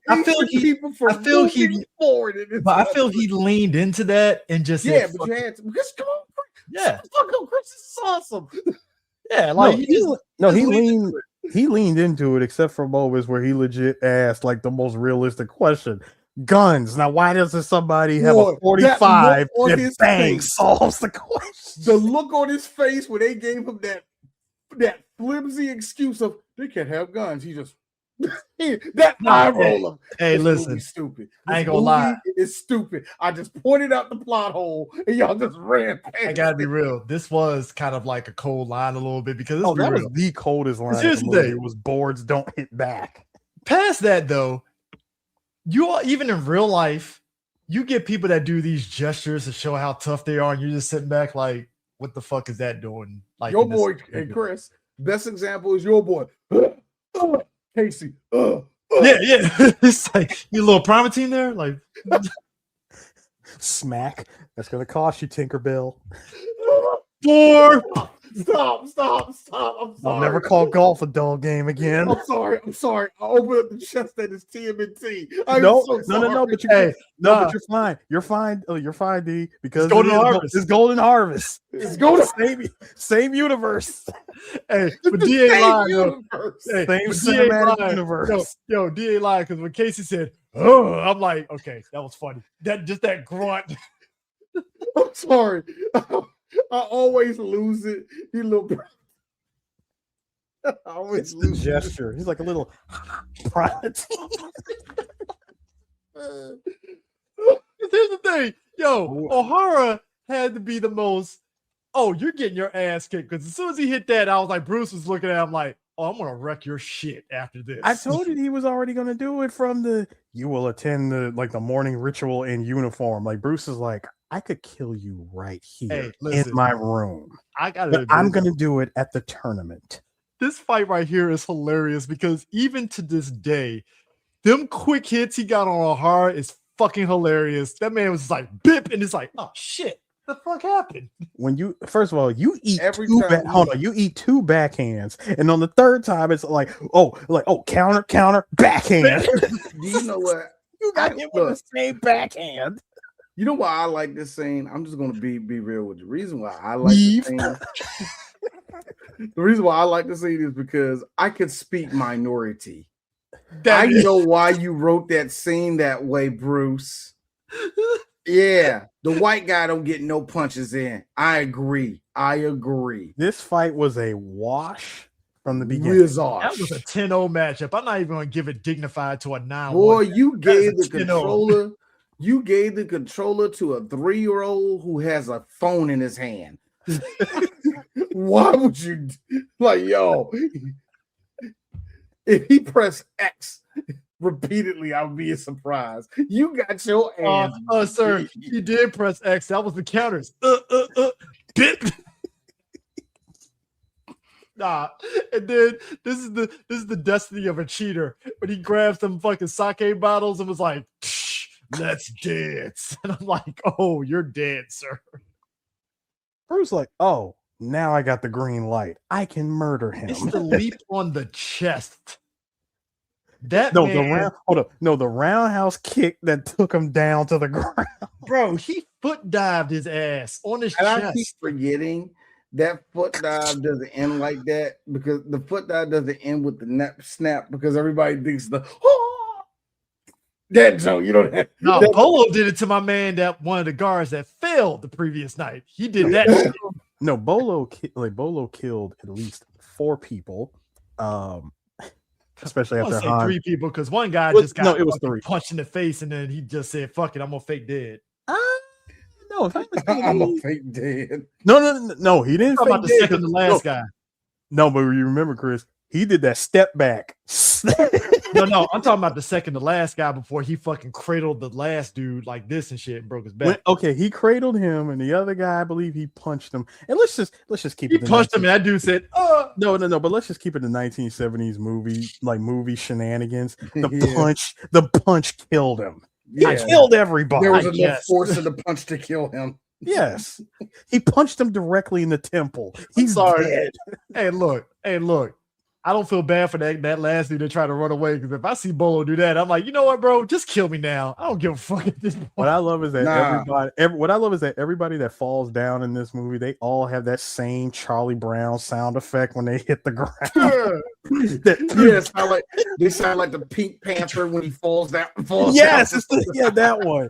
he leaned into that and just said, but you had to, because come on, yeah, Chris is awesome. Yeah, like he leaned into it, except for moments where he legit asked like the most realistic question: guns. Now, why doesn't somebody have a 45 that bang solves the question? The look on his face when they gave him that flimsy excuse of they can't have guns. He just eye roller. Hey, listen, stupid. I ain't gonna lie. It's stupid. I just pointed out the plot hole and y'all just ran past. I gotta be real. This was kind of like a cold line a little bit because that was the coldest line. Here's the thing. It was boards don't hit back. Past that though, you are even in real life, you get people that do these gestures to show how tough they are, and you're just sitting back like, what the fuck is that doing? Like your boy and Chris, best example is your boy. Casey. Yeah. It's like you little Primatine there, like smack. That's gonna cost you, Tinkerbell. Stop. I'm sorry. I'll never call golf a dull game again. I'm sorry. I opened up the chest that is TMNT. No, but you're fine. You're fine. Oh, you're fine, D. Because it's Golden Harvest. It's Golden Harvest. It's Golden same universe. Hey, but D ain't lying. Same cinematic universe. Yo, D ain't lying because when Casey said, "Oh," I'm like, okay, that was funny. That grunt. I'm sorry. I always lose it. You little. I always lose the gesture. He's like a little private. Here's the thing, yo, O'Hara had to be the most. Oh, you're getting your ass kicked because as soon as he hit that, I was like, Bruce was looking at him like, oh, I'm gonna wreck your shit after this. I told you he was already gonna do it from you will attend the morning ritual in uniform. Like Bruce is like, I could kill you right here in my room. I'm gonna do it at the tournament. This fight right here is hilarious because even to this day, them quick hits he got on O'Hara is fucking hilarious. That man was like bip, and it's like, oh shit, the fuck happened? When you first of all, you eat you eat two backhands, and on the third time it's like counter backhand. Do you know what? You got hit with the same backhand. You know why I like this scene? I'm just gonna be real with you. The reason why I like this scene, the reason why I like this scene is because I could speak minority. I know why you wrote that scene that way, Bruce. Yeah, the white guy don't get no punches in. I agree. This fight was a wash from the beginning. That was a 10-0 matchup. I'm not even gonna give it dignified to a 9-1. Boy, you gave the controller. You gave the controller to a 3-year-old who has a phone in his hand. Why would you yo? If he pressed X repeatedly, I would be surprised. You got your ass. Sir, you did press X. That was the counters. Bip. Nah, and then this is the destiny of a cheater. When he grabs some fucking sake bottles and was like, let's dance. And I'm like, oh, you're dead, sir. Bruce like, oh, Now I got the green light. I can murder him. It's the leap on the chest. That no, man, the round. Hold up. No, the roundhouse kick that took him down to the ground. bro. He foot dived his ass on his And chest. I keep forgetting that foot dive doesn't end like that because the foot dive doesn't end with the snap because everybody thinks that zone. You know that. No, Bolo did it to my man, that one of the guards that failed the previous night. He did that shit. No, Bolo killed at least 4 people. Especially after say 3 people because one guy just got it was 3 punched in the face and then he just said, "Fuck it, I'm gonna fake dead." No, if I'm a fake dead. No, he didn't. Talking about the second to last guy. No, but you remember, Chris, he did that step back. No, I'm talking about the second to last guy before he fucking cradled the last dude like this and shit and broke his back. Okay, he cradled him, and the other guy, I believe, he punched him. And let's just keep it. He punched him, and that dude said, No, but let's just keep it the 1970s movie shenanigans. The punch killed him. Yeah. He killed everybody. There was enough force in the punch to kill him. Yes, he punched him directly in the temple. He's dead. Hey, look. I don't feel bad for that last dude that tried to run away because if I see Bolo do that, I'm like, you know what, bro? Just kill me now. I don't give a fuck at this point. What I love is that everybody that falls down in this movie, they all have that same Charlie Brown sound effect when they hit the ground. They sound like the Pink Panther when he falls down. Yes, that one.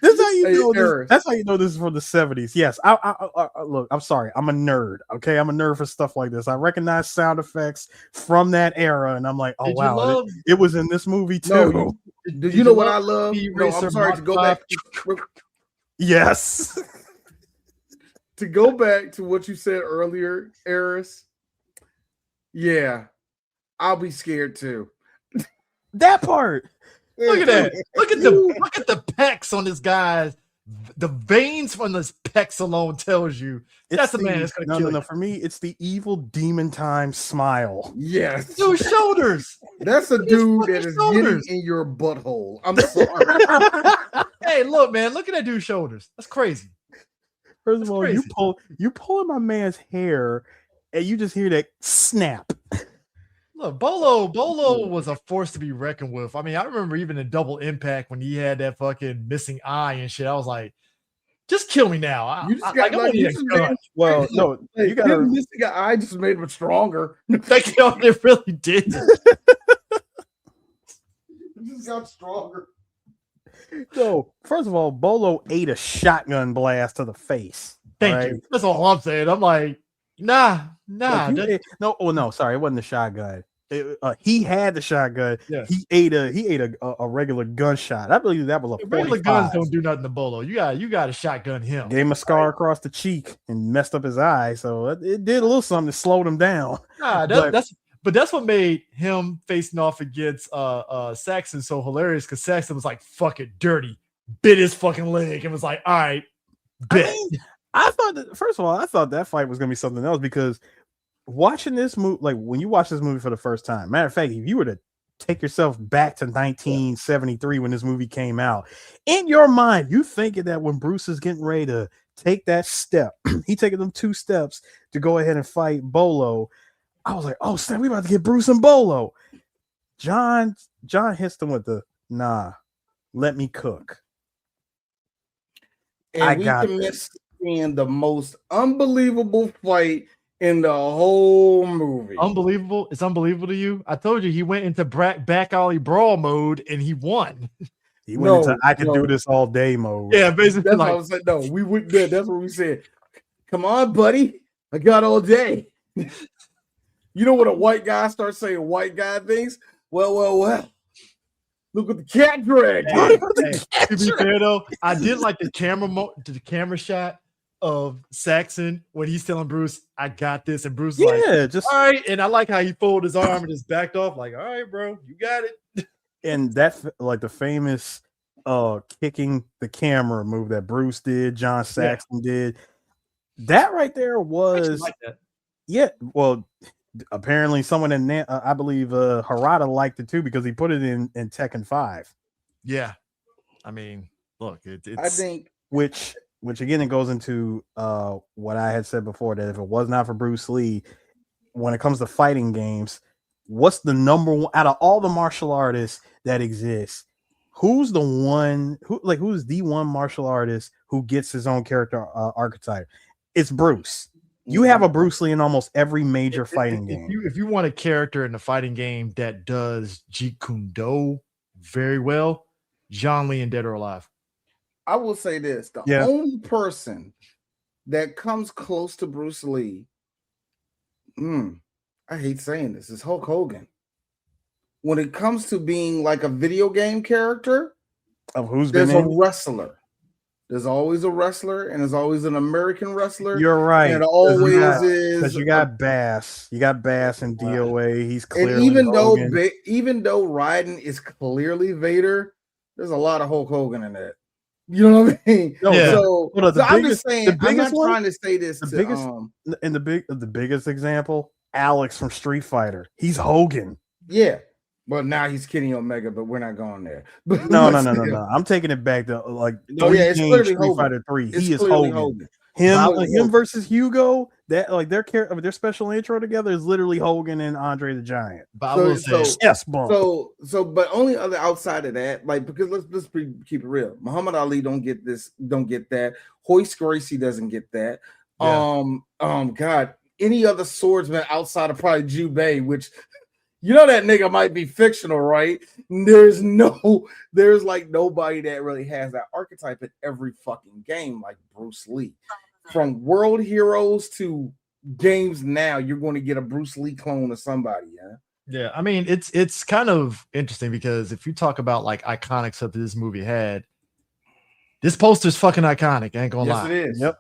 This is how you know. That's how you know this is from the 70s. Yes, I look. I'm sorry. I'm a nerd. Okay, I'm a nerd for stuff like this. I recognize sound effects from that era, and I'm like, oh wow, it was in this movie too. No, you know what I love? No, I'm sorry to go back. Yes. To go back to what you said earlier, Eris. Yeah, I'll be scared too. That part. Look at that. Look at the pecs on this guy's. The veins from this pecs alone tells you that's a man that's going to kill you. No. For me, it's the evil demon time smile. Yes. Dude's shoulders. That's a dude that is getting in your butthole. I'm sorry. Hey, look, man. Look at that dude's shoulders. That's crazy. First of all, you pulling my man's hair, and you just hear that snap. Look, Bolo was a force to be reckoned with. I mean, I remember even in Double Impact when he had that fucking missing eye and shit. I was like, just kill me now. You got him missing an eye just made him stronger. It really did. He just got stronger. So, first of all, Bolo ate a shotgun blast to the face. Thank you. That's all I'm saying. I'm like, nah. Sorry, it wasn't the shotgun. He had the shotgun. Yeah. He ate a regular gunshot. I believe that was a regular guns don't do nothing to Bolo. You got to shotgun him. Gave him a scar across the cheek and messed up his eye. So it did a little something to slow him down. That's what made him facing off against Saxon so hilarious because Saxon was like, fuck it, dirty, bit his fucking leg and was like, all right, bet. I thought that fight was gonna be something else because watching this movie, like when you watch this movie for the first time, matter of fact, if you were to take yourself back to 1973 when this movie came out, in your mind, you thinking that when Bruce is getting ready to take that step, he taking them 2 steps to go ahead and fight Bolo. I was like, oh snap, we about to get Bruce and Bolo. John hits them with the let me cook. And we commenced seeing the most unbelievable fight in the whole movie. Unbelievable? It's unbelievable to you? I told you he went into back alley brawl mode and he won. He went into I can do this all day mode. Yeah, basically. That's what I was saying. No, we wouldn't. That's what we said. Come on, buddy. I got all day. You know when a white guy starts saying white guy things? Well. Look at the cat dragged. To be fair though, I did like the camera shot of Saxon when he's telling Bruce, I got this, and Bruce is like, just all right. And I like how he folded his arm and just backed off, like, all right, bro, you got it. And that's like the famous kicking the camera move that Bruce did, John Saxon did. That right there was like that. Yeah, well, apparently someone in I believe Harada liked it too because he put it in Tekken 5. Yeah. I mean, look, I think which which again it goes into what I had said before, that if it was not for Bruce Lee, when it comes to fighting games, what's the number one out of all the martial artists that exist? Who's the one who's the one martial artist who gets his own character archetype? It's Bruce. You have a Bruce Lee in almost every major fighting game. If you want a character in a fighting game that does Jeet Kune Do very well, John Lee in Dead or Alive. I will say this: the only person that comes close to Bruce Lee, I hate saying this, is Hulk Hogan. When it comes to being like a video game character, there's a wrestler. There's always a wrestler, and there's always an American wrestler. You're right. And it always is because you got Bass. You got Bass and DOA. He's clearly and even though Raiden is clearly Vader, there's a lot of Hulk Hogan in that. You know what I mean? No, yeah. I'm just saying. I'm not trying to say this. The biggest example, Alex from Street Fighter. He's Hogan. Yeah. Well, now he's Kenny Omega, but we're not going there. But no. I'm taking it back to it's clearly Street Hogan. Fighter 3. It's he is Hogan. Him versus Hugo. That their special intro together is literally Hogan and Andre the Giant. But only other outside of that, because let's keep it real. Muhammad Ali don't get that. Hoist Gracie doesn't get that. Yeah. God, any other swordsman outside of probably Jubei, which. You know that nigga might be fictional, right? There's nobody that really has that archetype in every fucking game like Bruce Lee. From World Heroes to games now, you're going to get a Bruce Lee clone of somebody, yeah? Yeah, I mean, it's kind of interesting because if you talk about like iconic stuff that this movie had, this poster's fucking iconic, I ain't gonna lie. Yes, it is. Yep.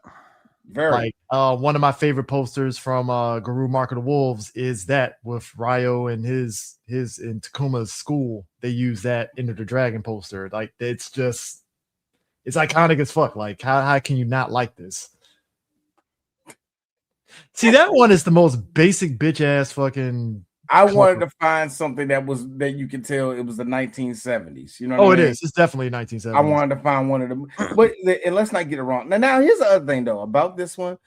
Very. One of my favorite posters from Guru Mark of the Wolves is that with Ryo and his in Takuma's school. They use that Enter the Dragon poster. Like it's iconic as fuck. Like how can you not like this? See, that one is the most basic bitch ass fucking. I wanted to find something that you can tell it was the 1970s. You know? It is. It's definitely 1970s. I wanted to find one of them, but and let's not get it wrong. Now here's the other thing though about this one.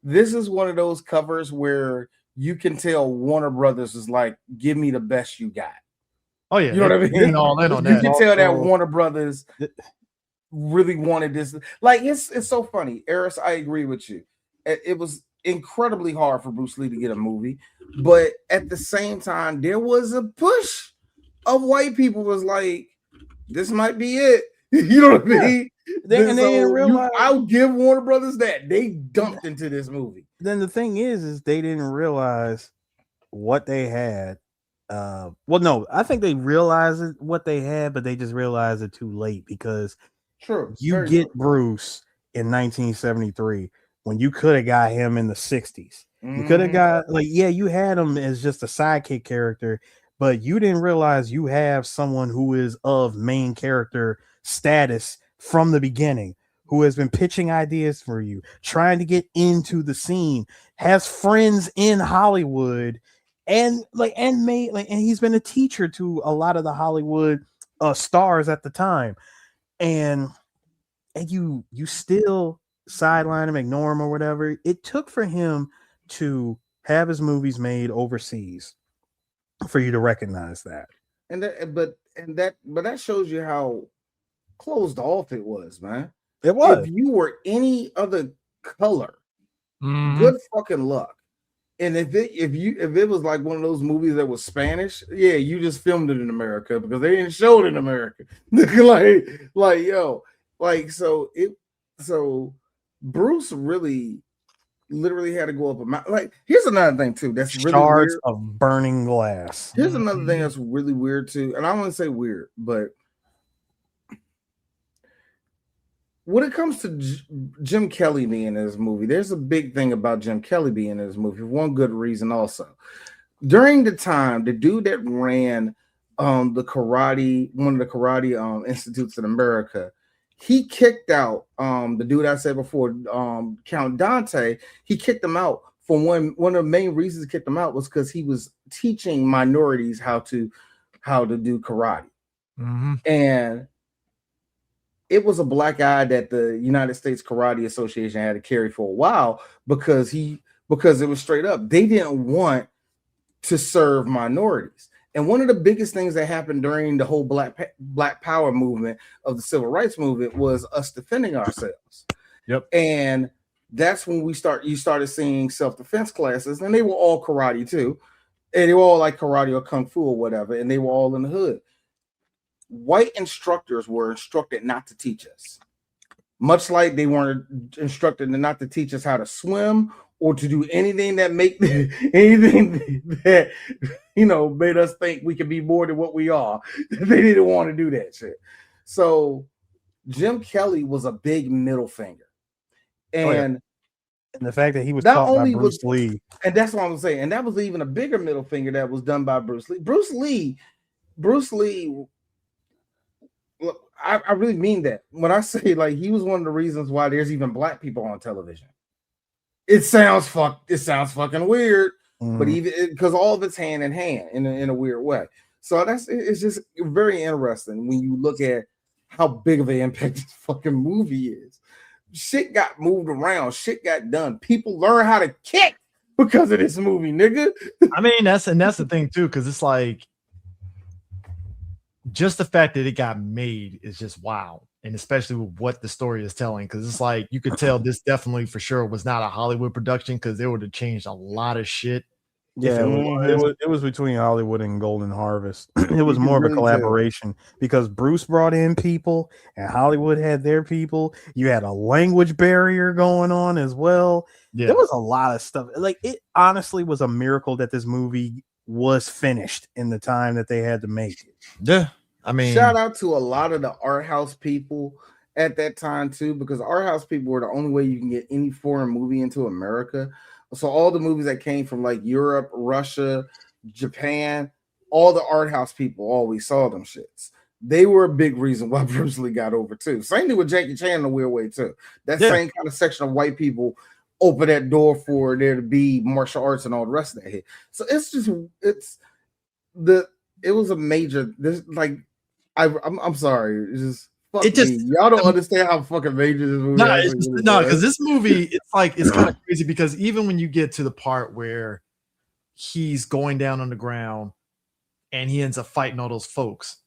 This is one of those covers where you can tell Warner Brothers is like, "Give me the best you got." Oh yeah, you know what I mean. All in on you can tell that Warner Brothers really wanted this. Like it's so funny, Eris. I agree with you. It was incredibly hard for Bruce Lee to get a movie, but at the same time there was a push of white people was like, this might be it. You know what I mean? They didn't realize. I'll give Warner Brothers that they dumped into this movie. Then the thing is they didn't realize what they had. I think they realized what they had, but they just realized it too late because you get Bruce in 1973 when you could have got him in the 60s. You could have got you had him as just a sidekick character, but you didn't realize you have someone who is of main character status from the beginning, who has been pitching ideas for you, trying to get into the scene, has friends in Hollywood, and he's been a teacher to a lot of the Hollywood stars at the time, and you still sideline him, ignore him, or whatever. It took for him to have his movies made overseas for you to recognize that. But that shows you how closed off it was, man. It was. If you were any other color, good fucking luck. And if it was like one of those movies that was Spanish, yeah, you just filmed it in America because they didn't show it in America. So Bruce literally had to go up a mountain. Like, here's another thing too that's really shards weird. Of burning glass. Here's another thing that's really weird too, and I don't want to say weird, but when it comes to Jim Kelly being in this movie, there's a big thing about Jim Kelly being in this movie for one good reason. Also, during the time, the dude that ran one of the karate institutes in America. He kicked out the dude I said before, Count Dante. He kicked him out for one of the main reasons he kicked him out was because he was teaching minorities how to do karate. And it was a black eye that the United States Karate Association had to carry for a while because it was straight up. They didn't want to serve minorities. And one of the biggest things that happened during the whole Black Power movement of the Civil Rights movement was us defending ourselves. Yep. And that's when you started seeing self-defense classes, and they were all karate too. And they were all like karate or kung fu or whatever, and they were all in the hood. White instructors were instructed not to teach us, much like they weren't instructed not to teach us how to swim or to do anything that made us think we could be more than what we are. They didn't want to do that shit. So Jim Kelly was a big middle finger. And the fact that he was taught by Bruce Lee. And that's what I'm saying. And that was even a bigger middle finger that was done by Bruce Lee. Bruce Lee, look, I really mean that. When I say like he was one of the reasons why there's even black people on television. It sounds fucking weird, but even because all of it's hand in hand in a weird way. So it's just very interesting when you look at how big of an impact this fucking movie is. Shit got moved around, shit got done. People learn how to kick because of this movie, nigga. I mean, that's the thing too, because it's like just the fact that it got made is just wow. And especially with what the story is telling, because it's like you could tell this definitely for sure was not a Hollywood production, because they would have changed a lot of shit. Yeah, it was between Hollywood and Golden Harvest. It was more of a collaboration because Bruce brought in people and Hollywood had their people. You had a language barrier going on as well. Yeah. There was a lot of stuff. Like, it honestly was a miracle that this movie was finished in the time that they had to make it. Yeah. I mean, shout out to a lot of the art house people at that time too, because art house people were the only way you can get any foreign movie into America. So all the movies that came from like Europe, Russia, Japan, all the art house people always saw them shits. They were a big reason why Bruce Lee got over too. Same thing with Jackie Chan in a weird way too. That same kind of section of white people opened that door for there to be martial arts and all the rest of that hit. So it was a major. This like I'm sorry. It's just y'all don't understand how fucking major this movie is. No, because this movie, it's kind of crazy because even when you get to the part where he's going down on the ground and he ends up fighting all those folks,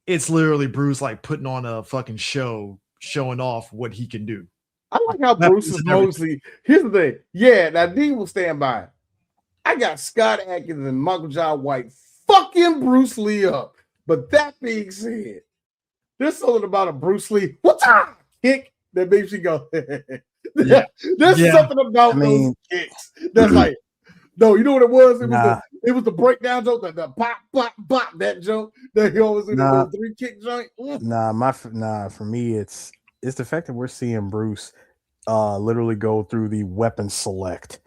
it's literally Bruce like putting on a fucking show, showing off what he can do. I like how Bruce is mostly. Here's the thing. Yeah, now D will stand by. I got Scott Adkins and Michael John White fucking Bruce Lee up. But that being said, there's something about a Bruce Lee kick that makes you go. There's something about those kicks that's like, no, you know what it was? It was the breakdown joke, the pop, pop, pop, that joke that he always did the 3 kick joint. For me, it's the fact that we're seeing Bruce literally go through the weapon select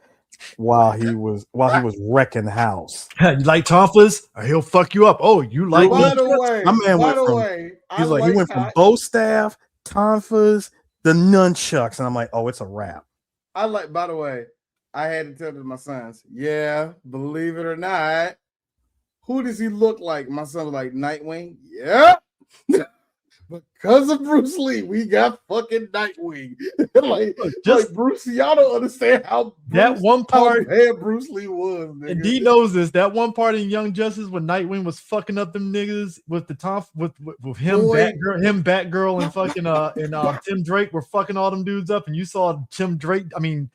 while he was wrecking house. You like tonfas? Or he'll fuck you up. Oh, you like? By the way, he went from bow staff, tonfas, the nunchucks, and I'm like, oh, it's a wrap. By the way, I had to tell this to my sons. Yeah, believe it or not, who does he look like? My son was like Nightwing. Yeah. Because of Bruce Lee, we got fucking Nightwing. like Bruce, y'all don't understand how that one part Bruce Lee was. Nigga. And D knows this. That one part in Young Justice when Nightwing was fucking up them niggas with the top with him, Batgirl, and fucking Tim Drake were fucking all them dudes up, and you saw Tim Drake. I mean,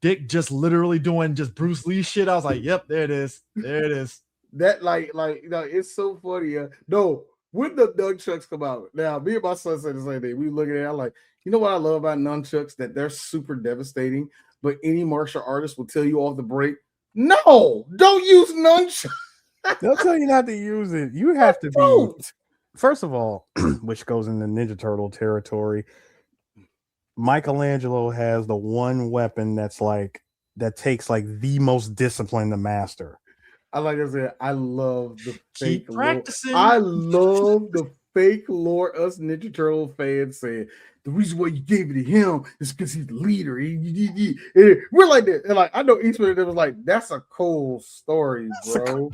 Dick just literally doing just Bruce Lee shit. I was like, yep, there it is. There it is. That it's so funny. No. When the nunchucks come out, now me and my son said the same thing. We look at it, I'm like, you know what I love about nunchucks? That they're super devastating, but any martial artist will tell you off the break, no, don't use nunchucks. They'll tell you not to use it. You have to be, first of all, which goes into Ninja Turtle territory. Michelangelo has the one weapon that takes like the most discipline to master. Like I said, I love the fake practicing. Lore. I love the fake lore. Us Ninja Turtle fans say the reason why you gave it to him is because he's the leader. We're like that. And like I know Eastman was like, that's a cool story, bro.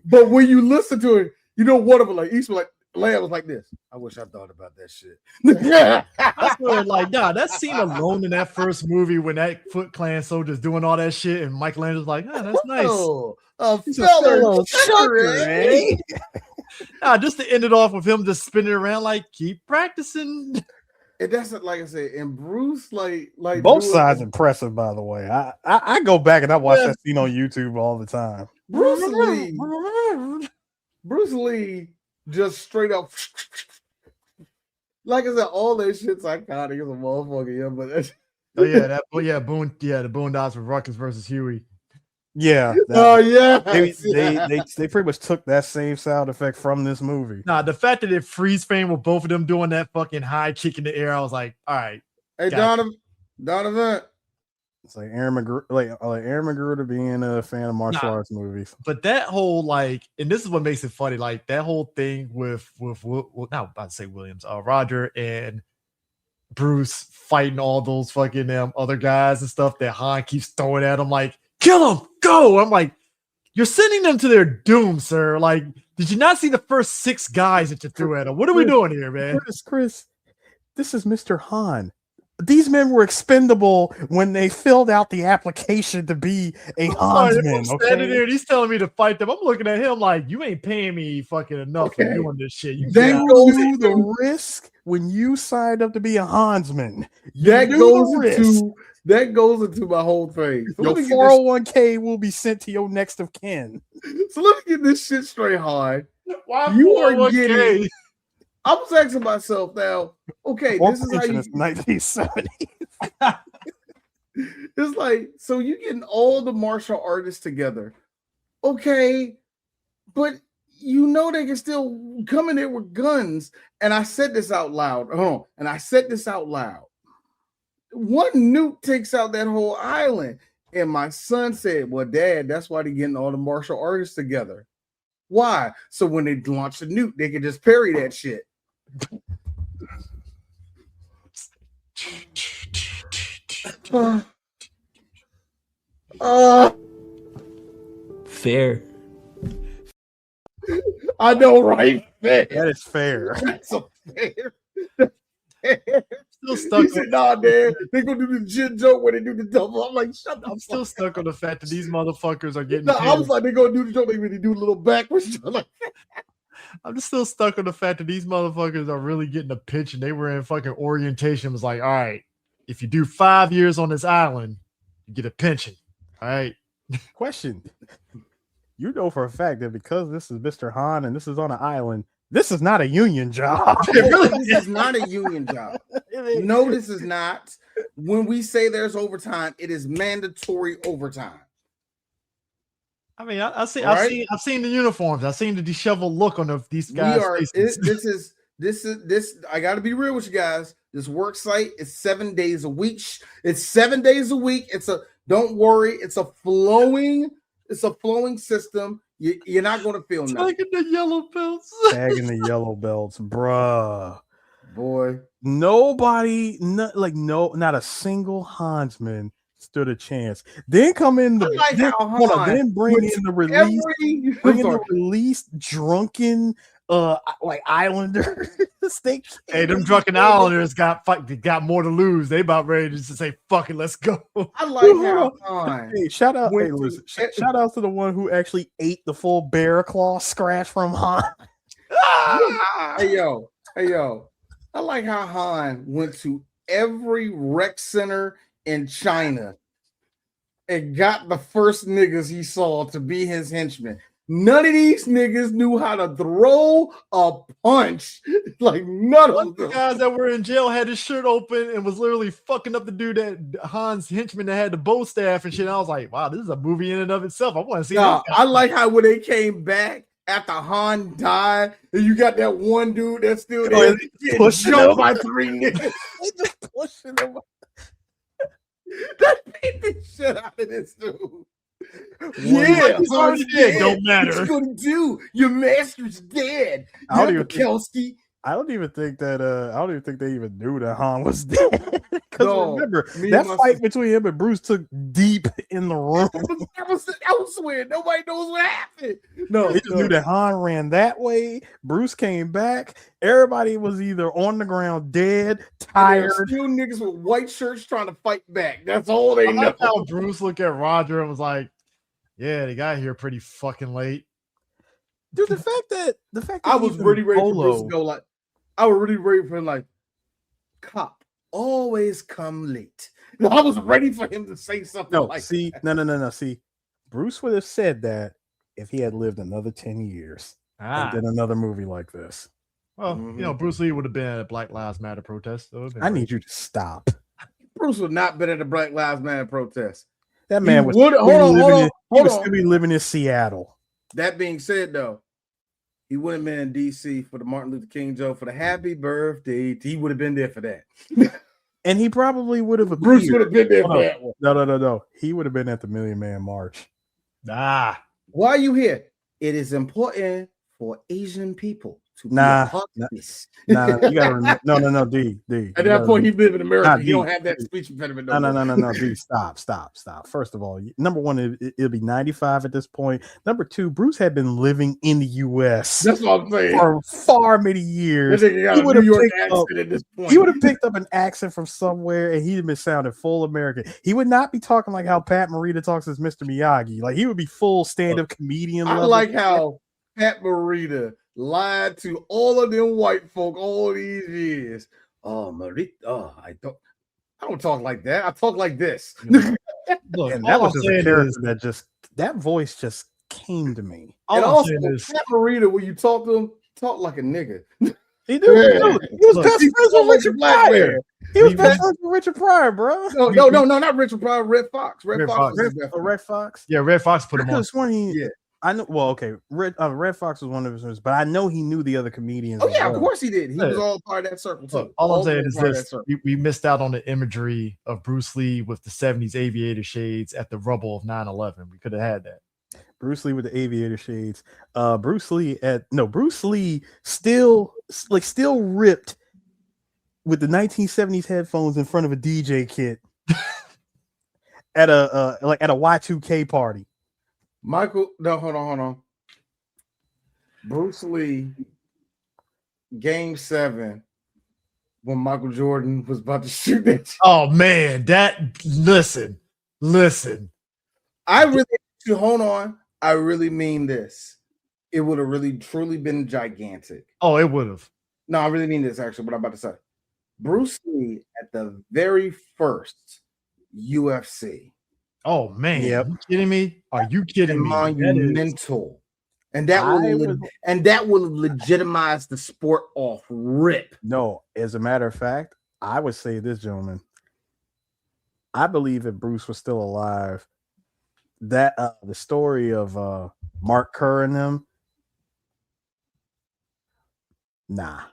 But when you listen to it, you know one of them like Eastman, Leia was like this. I wish I thought about that shit. That's where, like, nah, that scene alone in that first movie when that Foot Clan soldier's doing all that shit, and Michelangelo's like, oh, that's nice. Oh, a fellow chucker, eh? Nah, just to end it off with him just spinning around, like, keep practicing. And that's like I said, and Bruce, like both sides impressive, by the way. I go back and I watch that scene on YouTube all the time. Bruce Lee just straight up, like I said, all that shit's iconic as a motherfucker. Yeah, but the Boondocks with Ruckus versus Huey. Yeah. They pretty much took that same sound effect from this movie. Nah, the fact that it freeze frame with both of them doing that fucking high kick in the air, I was like, all right. Hey, Donovan. It's like Aaron McGruder being a fan of martial arts movies. But that whole, like, and this is what makes it funny, like that whole thing with not about to say Williams, Roger and Bruce fighting all those fucking other guys and stuff that Han keeps throwing at him, like, kill him, go. I'm like, you're sending them to their doom, sir. Like, did you not see the first 6 guys that you threw at him? What are we doing here, man? Chris, this is Mr. Han. These men were expendable when they filled out the application to be a Hansman. I'm standing there and he's telling me to fight them. I'm looking at him like, you ain't paying me fucking enough for doing this shit. You they go through the risk when you signed up to be a Hansman. That goes into my whole thing. So your 401k will be sent to your next of kin. So let me get this shit straight, hard. Why you are getting? I was asking myself now. Okay, this is how you 1970s. It's like, so you getting all the martial artists together, okay, but you know they can still come in there with guns. And I said this out loud. One nuke takes out that whole island. And my son said, well, Dad, that's why they're getting all the martial artists together. Why? So when they launch a nuke, they can just parry that shit. Fair. I know, right? Fair. That is fair. That's a fair. Still stuck. He said, nah, Dad, they're gonna do the Jin joke when they do the double. I'm like, shut up. I'm still stuck on the fact that these motherfuckers are getting. No, I was like, they're gonna do the joke when they do a little backwards. I'm just still stuck on the fact that these motherfuckers are really getting a pitch, and they were in fucking orientation. It was like, all right, if you do 5 years on this island, you get a pension. All right. Question. You know for a fact that because this is Mr. Han and this is on an island, this is not a union job. This is not a union job. No, this is not. When we say there's overtime, it is mandatory overtime. I mean, I've seen the uniforms. I've seen the disheveled look on these guys. This. I got to be real with you guys. This work site is 7 days a week. It's 7 days a week. Don't worry. It's a flowing system. You're not going to feel nothing. Tagging the yellow belts. Tagging the yellow belts, bruh. Boy, not a single Hansman stood a chance. Then come in the release drunken Islanders. Hey, them drunken Islanders got more to lose. They about ready to just say, fuck it, let's go. I like how Han. Hey, shout out to the one who actually ate the full bear claw scratch from Han. Hey yo. I like how Han went to every rec center in China and got the first niggas he saw to be his henchmen. None of these niggas knew how to throw a punch. Like none of them. The guys that were in jail had his shirt open and was literally fucking up the dude that Han's henchman that had the bow staff and shit. And I was like, wow, this is a movie in and of itself. I want to see. I like how when they came back after Han died, and you got that one dude that's still there pushing him by 3 niggas. Just pushing him. That beat the shit out of this dude. He's already dead. Don't matter. What you gonna do? Your master's dead. Kelski. I don't even think that. I don't even think they even knew that Han was dead. Because remember that fight between him and Bruce took deep in the room. That was weird. Nobody knows what happened. No, they just knew that Han ran that way. Bruce came back. Everybody was either on the ground, dead, tired. Still niggas with white shirts trying to fight back. That's all they know. How Bruce looked at Roger and was like, "Yeah, they got here pretty fucking late." Dude, the fact that I was really ready for Bruce to go like, I was really ready for him like, cop always come late. I was ready for him to say something like that. No. See, Bruce would have said that if he had lived another 10 years and did another movie like this. Well, Bruce Lee would have been at a Black Lives Matter protest. I need you to stop. Bruce would not been at a Black Lives Matter protest. That man would still be living in Seattle. That being said, though, he would have been in D.C. for the Martin Luther King joke for the happy birthday. He would have been there for that. And he probably would have. Bruce would have been there for that one. No. He would have been at the Million Man March. Why are you here? It is important for Asian people to be you gotta remember. No, D. At that point, he live in America. You don't have that speech impediment. No, D. Stop. First of all, number one, it'll be 95 at this point. Number two, Bruce had been living in the U.S. That's what I'm saying for far many years. He would have picked up an accent from somewhere, and he'd have been sounding full American. He would not be talking like how Pat Morita talks as Mr. Miyagi. Like he would be full stand-up comedian. I like how Pat Morita lied to all of them white folk all these years. Oh, Marita. Oh, I don't talk like that. I talk like this. Look, and that was just a character that voice just came to me. And also, Pat Morita, when you talk to him, talk like a nigga. He did. Yeah. He was best friends with Richard Pryor. He was best friends with Richard Pryor, bro. No, not Richard Pryor. Red Fox. Red Fox. Yeah, Red Fox put him on. I know. Well, okay. Red Fox was one of his friends, but I know he knew the other comedians. Oh yeah, of course he did. He was all part of that circle too. Look, all I'm saying is this: we missed out on the imagery of Bruce Lee with the '70s aviator shades at the rubble of 9/11. We could have had that. Bruce Lee with the aviator shades. Bruce Lee still ripped with the 1970s headphones in front of a DJ kit at a Y2K party. Hold on. Bruce Lee, Game 7, when Michael Jordan was about to shoot that. Oh man, listen. I really mean this. It would have really truly been gigantic. Oh, it would have. No, I really mean this actually, what I'm about to say. Bruce Lee at the very first UFC. Oh man, yep. Are you kidding me? Are you kidding me? Monumental. And that will legitimize the sport off rip. No, as a matter of fact, I would say this, gentlemen. I believe if Bruce was still alive, that the story of Mark Kerr and them, nah.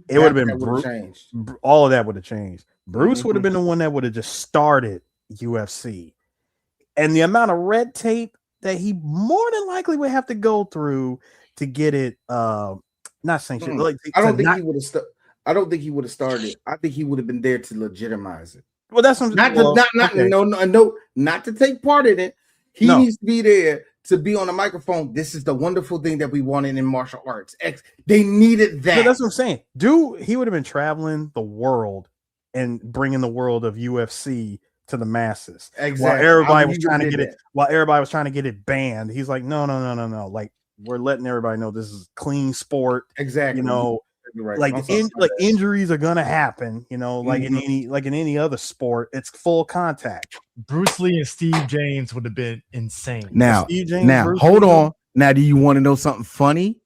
It would have been changed. All of that would have changed. Bruce would have been the one that would have just started UFC, and the amount of red tape that he more than likely would have to go through to get it not sanctioned. I don't think he would have started it. I think he would have been there to legitimize it. Well, that's not to take part in it. He needs to be there to be on the microphone. This is the wonderful thing that we wanted in martial arts. They needed that. Yeah, that's what I'm saying. Dude, he would have been traveling the world and bringing the world of UFC to the masses. Exactly. While everybody was trying to get it banned, he's like, no. Like, we're letting everybody know this is clean sport. Exactly. You know, right. Injuries are gonna happen. You know, like in any other sport, it's full contact. Bruce Lee and Steve James would have been insane. Now, hold on. Now, do you want to know something funny?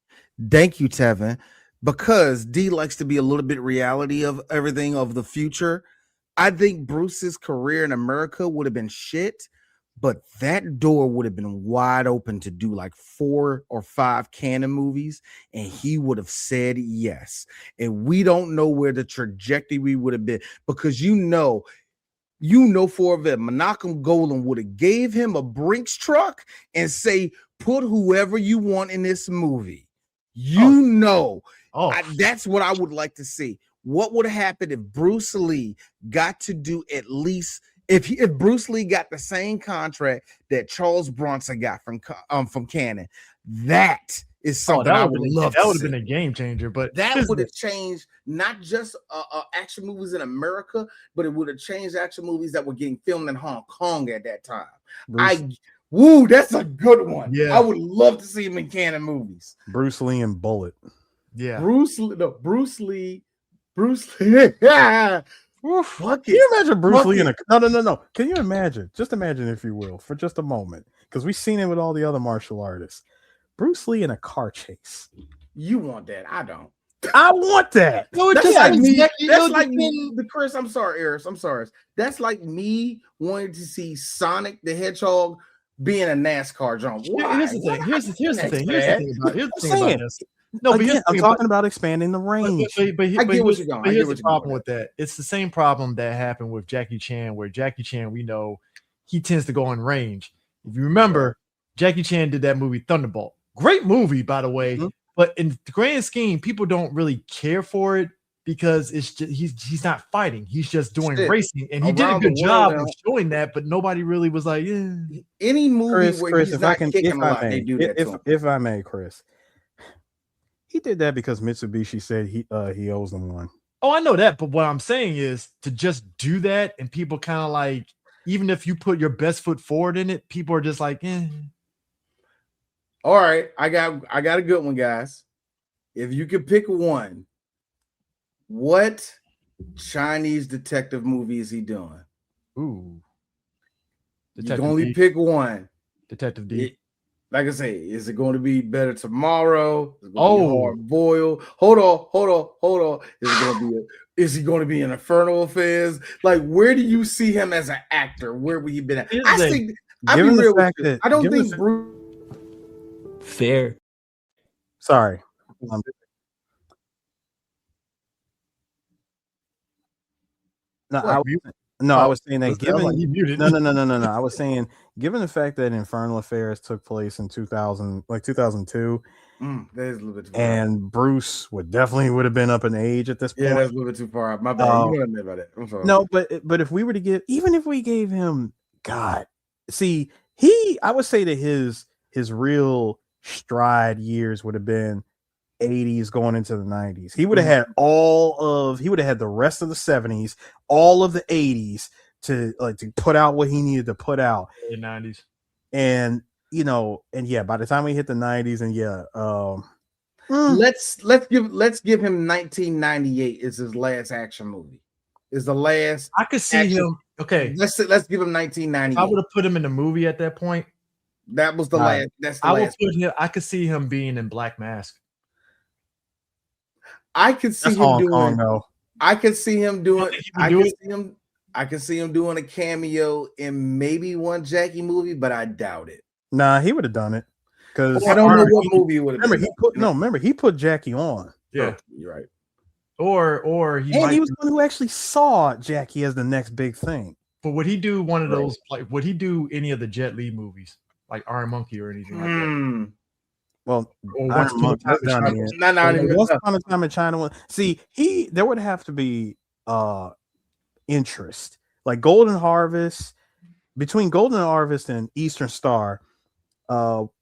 Thank you, Tevin. Because D likes to be a little bit reality of everything of the future. I think Bruce's career in America would have been shit, but that door would have been wide open to do like 4 or 5 canon movies, and he would have said yes. And we don't know where the trajectory would have been, because you know for a fact Menachem Golan would have gave him a Brinks truck and say, put whoever you want in this movie. That's what I would like to see. What would happen if Bruce Lee got to do at least if Bruce Lee got the same contract that Charles Bronson got from Cannon? That is something I would love to see. That would have been a game changer, but that would have changed not just action movies in America, but it would have changed action movies that were getting filmed in Hong Kong at that time. That's a good one. Yeah, I would love to see him in Cannon movies. Bruce Lee and Bullet. Yeah, Bruce Lee. Yeah. Can you imagine Bruce Lee in a no? Can you imagine? Just imagine, if you will, for just a moment, because we've seen it with all the other martial artists. Bruce Lee in a car chase. You want that? I don't. I want that. No, that's like me. That's like me. Chris, I'm sorry, Eris. I'm sorry. That's like me wanting to see Sonic the Hedgehog being a NASCAR jump. Here's the thing. Here's the thing about this. No, again, I'm talking about expanding the range. But here's the problem with that. It's the same problem that happened with Jackie Chan, where Jackie Chan, we know he tends to go in range. If you remember, Jackie Chan did that movie Thunderbolt. Great movie, by the way. Mm-hmm. But in the grand scheme, people don't really care for it because it's just, he's not fighting. He's just doing racing. And he did a good job of showing that, but nobody really was like, yeah. Any movie where Chris, he's not kicking a lot, they do that. If I may, Chris. He did that because Mitsubishi said he owes them one. Oh, I know that, but what I'm saying is to just do that, and people kind of like, even if you put your best foot forward in it, people are just like, eh. All right, I got a good one, guys. If you could pick one, what Chinese detective movie is he doing? Ooh, you can only pick one. Detective D. Like I say, is it going to be Better Tomorrow? Is it going to be Hard Boiled? Hold on. Is he going to be in Infernal Affairs? Like, where do you see him as an actor? Where would he been at? I think I'll be real with you. I don't think Bruce. Fair. Sorry. I was saying that given I was saying given the fact that Infernal Affairs took place in 2002, that is a little bit too far. And Bruce would have been up in age at this point. Yeah, that's a little bit too far. My bad. You know what I meant about that. I'm sorry. No, but if we were to if we gave him I would say that his real stride years would have been 80s going into the 90s. He would have had the rest of the 70s, all of the 80s to put out what he needed to put out. In 90s. And by the time we hit the 90s let's give him 1998 is his last action movie. Is the last I could see him. Okay. Let's give him 1998. I would have put him in the movie at that point. That was the last. That's the last. I could see him being in Black Mask. I could see him doing. I could see him doing. I could see him doing a cameo in maybe one Jackie movie, but I doubt it. Nah, he would have done it because I don't know what movie it would have. Remember, he put Jackie on. Yeah, you're right. Or he was the one who actually saw Jackie as the next big thing. But would he do one of those? Like, would he do any of the Jet Li movies, like Iron Monkey or anything like that? Well, Once Upon a Time in China. See, there would have to be interest, like Golden Harvest. Between Golden Harvest and Eastern Star,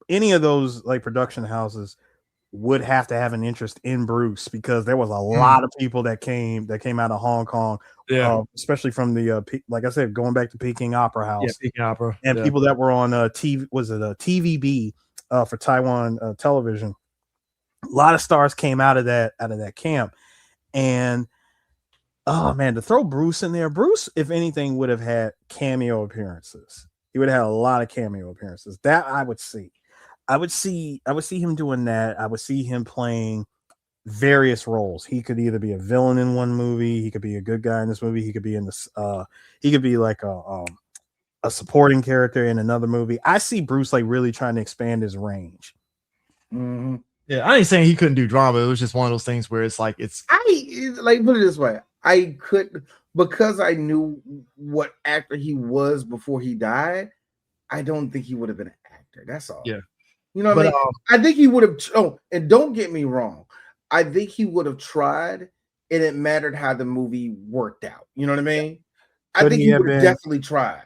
any of those like production houses would have to have an interest in Bruce because there was a lot of people that came out of Hong Kong, especially from the like I said, going back to Peking Opera House, Peking Opera, and people that were on TV. Was it a TVB for Taiwan television? A lot of stars came out of that camp, and oh man, to throw Bruce in there, Bruce, if anything, would have had cameo appearances. He would have had a lot of cameo appearances. That I would see him doing that. I would see him playing various roles. He could either be a villain in one movie, he could be a good guy in this movie, he could be in this he could be like a supporting character in another movie. I see Bruce like really trying to expand his range. Mm-hmm. Yeah, I ain't saying he couldn't do drama. It was just one of those things where it's like put it this way. I could, because I knew what actor he was before he died. I don't think he would have been an actor. That's all. Yeah. You know what I mean? I think he would have. Oh, and don't get me wrong. I think he would have tried, and it mattered how the movie worked out. You know what I mean? I think he would have definitely tried.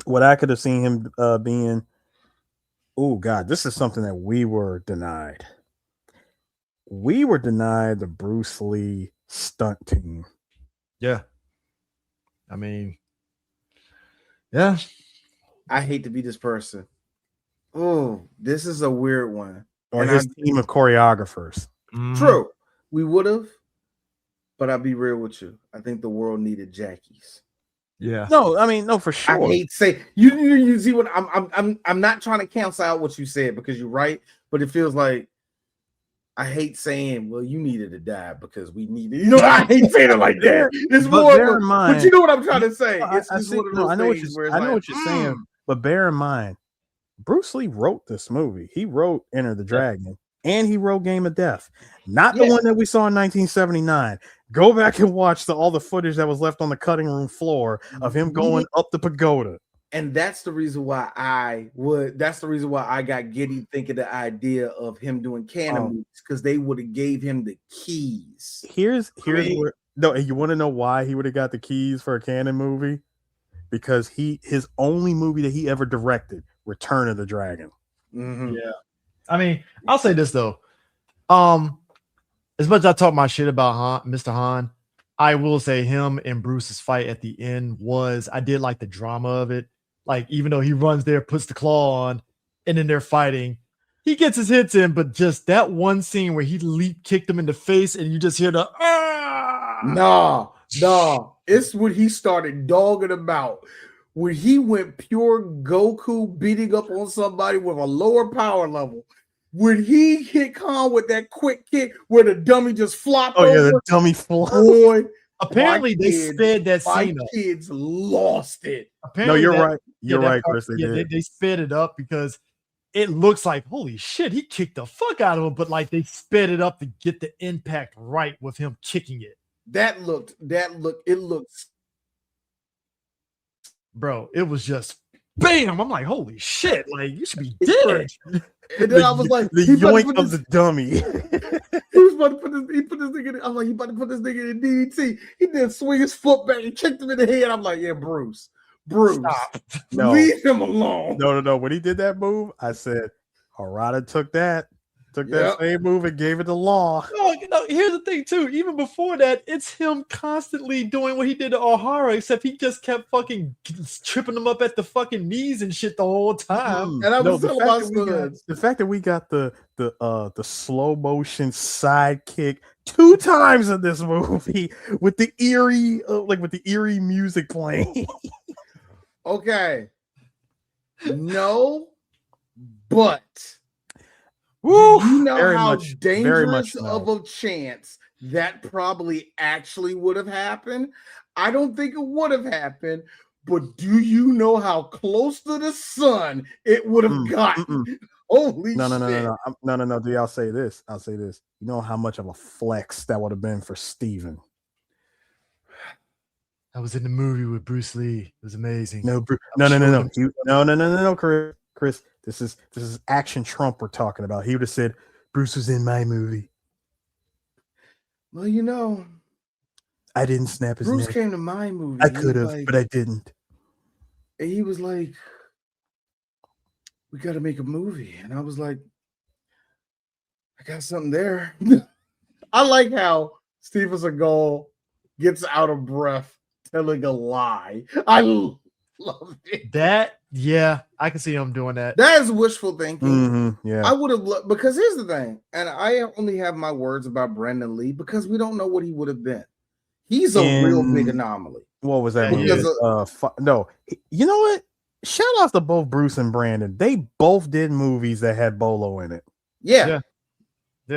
What I could have seen him being, oh God, this is something that we were denied. We were denied the Bruce Lee stunt team. Yeah. I mean, yeah. I hate to be this person. Oh, this is a weird one. Or his team of choreographers. True. We would have, but I'll be real with you. I think the world needed Jackies. Yeah. No, I mean, no, for sure. I hate say you see what I'm not trying to cancel out what you said because you're right, but it feels like I hate saying, well, you needed to die because we needed, you know, I hate saying it like that. It's but more of a, but you know what I'm trying to say. It's just one of those I know things what where I know what you're saying, but bear in mind, Bruce Lee wrote this movie. He wrote Enter the Dragon and he wrote Game of Death, not the one that we saw in 1979. Go back and watch all the footage that was left on the cutting room floor of him going up the pagoda. And that's the reason why I got giddy thinking the idea of him doing canon movies, because they would have gave him the keys. Here's where you want to know why he would have got the keys for a canon movie? Because his only movie that he ever directed, Return of the Dragon. Mm-hmm. Yeah. I mean, I'll say this though. As much as I talk my shit about Mr. Han, I will say him and Bruce's fight at the end I did like the drama of it. Like, even though he runs there, puts the claw on, and then they're fighting, he gets his hits in, but just that one scene where he leap kicked him in the face and you just hear the Nah. It's when he started dogging about. When he went pure Goku beating up on somebody with a lower power level. When he hit Khan with that quick kick where the dummy just flopped over. Yeah, the dummy flopped. Boy, apparently they sped that scene up. Kids lost it. Apparently you're right. You're right, Chris. They sped it up because it looks like, holy shit, he kicked the fuck out of him, but like they sped it up to get the impact right with him kicking it. It looked. Bro, it was just bam. I'm like, holy shit, like you should be dead. And then I was like, the yoink of the dummy. He was about to put this. He put this nigga. I'm like, he about to put this nigga in DDT. He did swing his foot back and kicked him in the head. I'm like, yeah, Bruce, stop. Leave him alone. No. When he did that move, I said, Harada took that same move and gave it to Law. No, here's the thing too. Even before that, it's him constantly doing what he did to O'Hara, except he just kept fucking tripping him up at the fucking knees and shit the whole time. And I was the fact that we got the slow motion side kick 2 times in this movie with the eerie music playing. Okay. No, but Woo, you know how dangerous very much of a chance that probably actually would have happened? I don't think it would have happened, but do you know how close to the sun it would have gotten? Holy shit. No. I'll say this. You know how much of a flex that would have been for Steven? I was in the movie with Bruce Lee. It was amazing. No, Chris. This is action Trump we're talking about. He would have said Bruce was in my movie. Well, you know, I didn't snap his Bruce neck. came to my movie. I could have, but I didn't. And he was like, we got to make a movie. And I was like, I got something there. I like how Steven Seagal gets out of breath telling a lie. I love it. I can see him doing that. That is wishful thinking. Mm-hmm, yeah. I would have because here's the thing, and I only have my words about Brandon Lee because we don't know what he would have been. He's a real big anomaly. What was that movie? No, you know what? Shout out to both Bruce and Brandon. They both did movies that had Bolo in it. Yeah.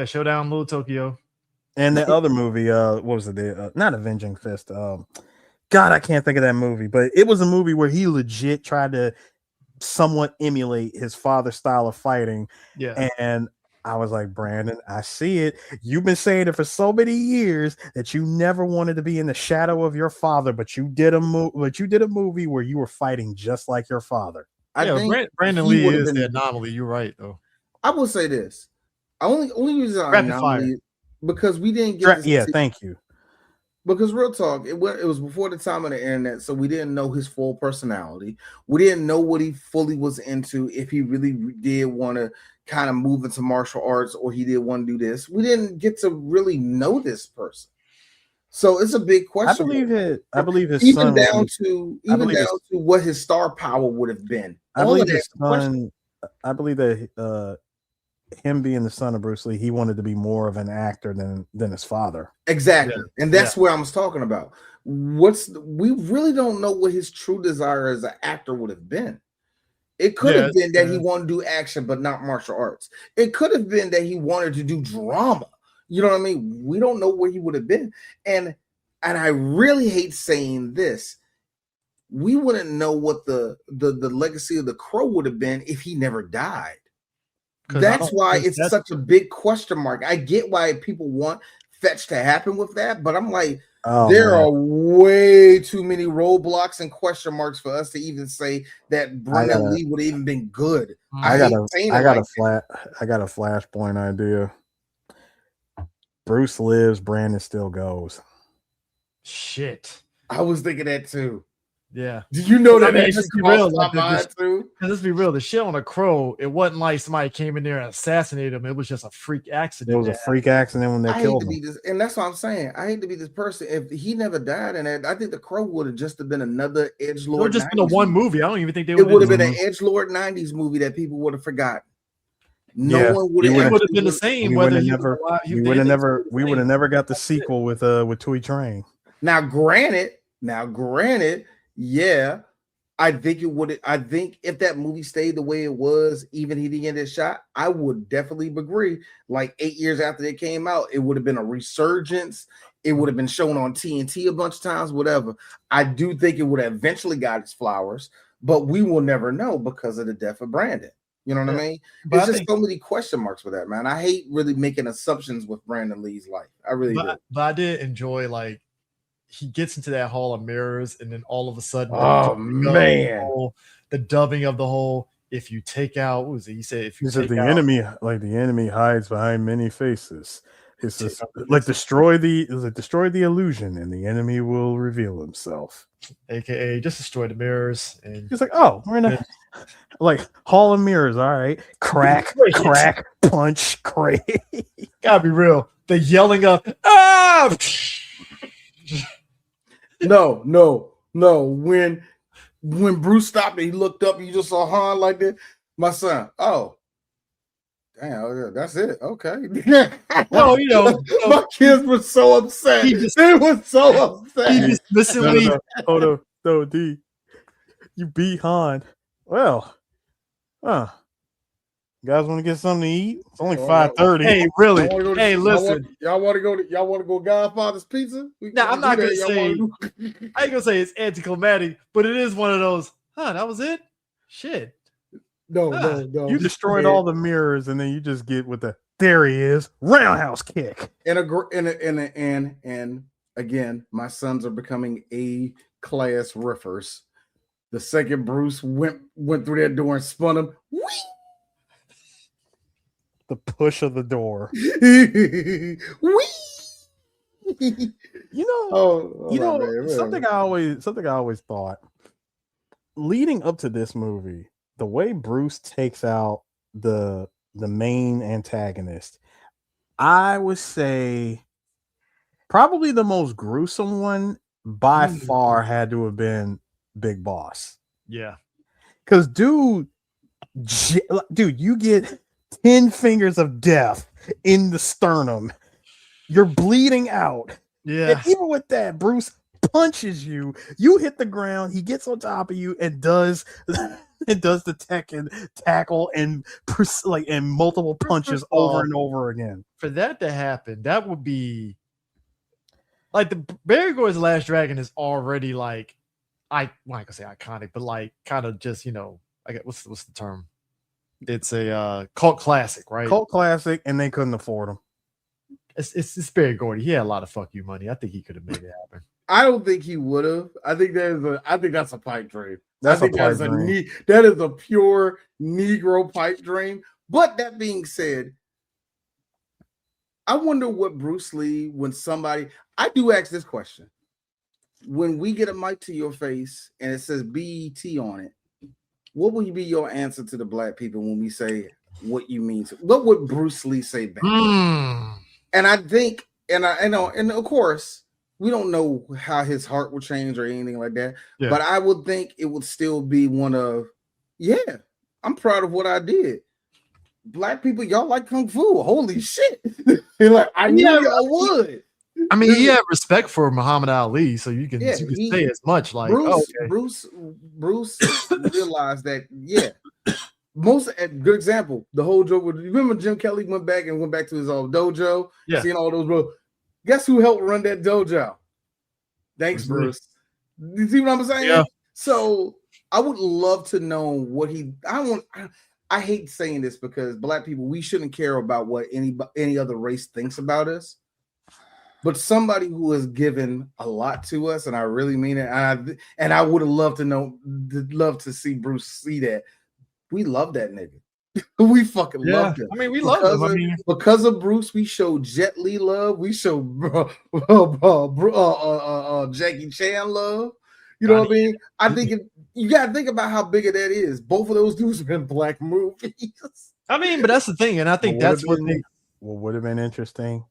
Showdown Little Tokyo. And the other movie, what was it? Not Avenging Fist. God, I can't think of that movie, but it was a movie where he legit tried to somewhat emulate his father's style of fighting. Yeah. And I was like, Brandon, I see it. You've been saying it for so many years that you never wanted to be in the shadow of your father, but you did a movie where you were fighting just like your father. I think Brandon Lee is the anomaly. You're right, though. I will say this. Only reason anomaly. because we didn't get Yeah, thank you. Because real talk, it was before the time of the internet, so we didn't know his full personality. We didn't know what he fully was into, if he really did want to kind of move into martial arts or he did want to do this. We didn't get to really know this person. So it's a big question. I believe his even son down to what his star power would have been. I believe his son. I believe that him being the son of Bruce Lee, he wanted to be more of an actor than his father. Exactly. Yeah. And that's where I was talking about. We really don't know what his true desire as an actor would have been. It could have been that he wanted to do action but not martial arts. It could have been that he wanted to do drama. You know what I mean? We don't know where he would have been. And I really hate saying this. We wouldn't know what the legacy of the Crow would have been if he never died. That's why it's such a big question mark. I get why people want Fetch to happen with that, but I'm like, there are way too many roadblocks and question marks for us to even say that Brandon Lee would have even been good. I got a flashpoint idea. Bruce lives, Brandon still goes. Shit. I was thinking that too. Yeah. Did you know that? Let's be real. Let's be real. The shit on the Crow, it wasn't like somebody came in there and assassinated him. It was just a freak accident. It was a freak accident when they killed him. And that's what I'm saying. I hate to be this person. If he never died in that, I think the Crow would have just been another edgelord. It would have just been a one movie. I don't even think it would have been an edgelord 90s movie that people would have forgotten. No one would have. It would have been the same. We would have never got the sequel with Tui Train. Now, granted. Yeah, I think it would. I think if that movie stayed the way it was, even he didn't get shot, I would definitely agree. Like 8 years after it came out, it would have been a resurgence. It would have been shown on TNT a bunch of times, whatever. I do think it would have eventually got its flowers, but we will never know because of the death of Brandon. You know what I mean? There's just so many question marks for that, man. I hate really making assumptions with Brandon Lee's life. I really do. But I did enjoy, like, he gets into that Hall of Mirrors, and then all of a sudden, the dubbing of the whole. If you take out, what was it? He said, "If you take the out, enemy, like the enemy hides behind many faces. It's just, like destroy the illusion, and the enemy will reveal himself. AKA, just destroy the mirrors." And he's like, "Oh, we're in a like Hall of Mirrors. All right, crack, crack, punch, crack." Gotta be real. The yelling up, ah. No. When Bruce stopped and he looked up, you just saw Han like that. My son, oh, damn, that's it. Okay. Well, my kids were so upset. They were so upset. He dismissively. No, D. You beat Han. Well, you guys want to get something to eat? It's only 5:30. Hey, really? Hey, listen. Y'all want to go Godfather's Pizza? Now, I'm not gonna say. I ain't gonna say it's anticlimactic, but it is one of those. That was it. Shit. No. You destroyed all the mirrors, and then you just get with the there he is roundhouse kick. And again, my sons are becoming A-class riffers. The second Bruce went through that door and spun him. Whee! The push of the door. Something I always thought leading up to this movie, the way Bruce takes out the main antagonist, I would say probably the most gruesome one by far had to have been Big Boss. Yeah. Because dude, you get 10 fingers of death in the sternum. You're bleeding out. Yeah. And even with that, Bruce punches you. You hit the ground. He gets on top of you and does the tackle and multiple punches over and over again. For that to happen, that would be like the Barry Gordy's Last Dragon is already like I'm not gonna say iconic, but like kind of just I get what's the term? It's a cult classic, right? Cult classic, and they couldn't afford them. It's Barry Gordy. He had a lot of fuck you money. I think he could have made it happen. I don't think he would have. I think that's a pipe dream. That is a pure Negro pipe dream. But that being said, I wonder what Bruce Lee, when somebody, I do ask this question. When we get a mic to your face and it says BET on it, what will be your answer to the black people when we say what you mean? What would Bruce Lee say back? And I think, and I know, and of course, we don't know how his heart will change or anything like that. Yeah. But I would think it would still be one of, yeah, I'm proud of what I did. Black people, y'all like kung fu. Holy shit. Like, I knew y'all would. I mean, he had respect for Muhammad Ali, so you can say as much like Bruce realized that, most a good example, the whole joke with, you remember Jim Kelly went back to his old dojo, seeing all those bro. Guess who helped run that dojo? Thanks, Bruce. You see what I'm saying? Yeah. So I would love to know what I hate saying this because black people, we shouldn't care about what any other race thinks about us. But somebody who has given a lot to us, and I really mean it, and I would have loved to see Bruce see that. We love that nigga. We fucking loved him. I mean, we love him. Because of Bruce, we showed Jet Li love. We showed Jackie Chan love. You know what I mean? I think you gotta think about how big of that is. Both of those dudes have been black movies. I mean, but that's the thing, and I think that's what would have been interesting.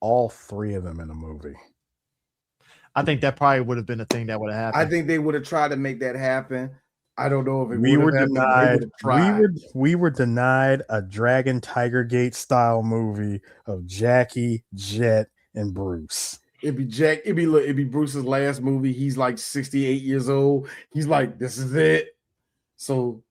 All three of them in a movie. I think that probably would have been a thing that would have happened. I think they would have tried to make that happen. I don't know if we were denied. We were denied a Dragon Tiger Gate style movie of Jackie, Jet, and Bruce. It'd be Bruce's last movie. He's like 68 years old. He's like, this is it. So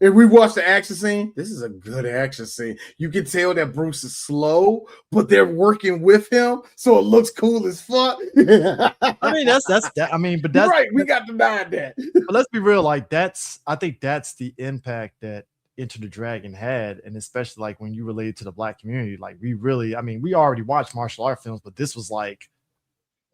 if we watch the action scene, this is a good action scene. You can tell that Bruce is slow, but they're working with him, so it looks cool as fuck. I mean, that's that. I mean, but that's right. We got denied that. But let's be real. Like I think that's the impact that Enter the Dragon had, and especially like when you relate to the black community. Like we already watched martial art films, but this was like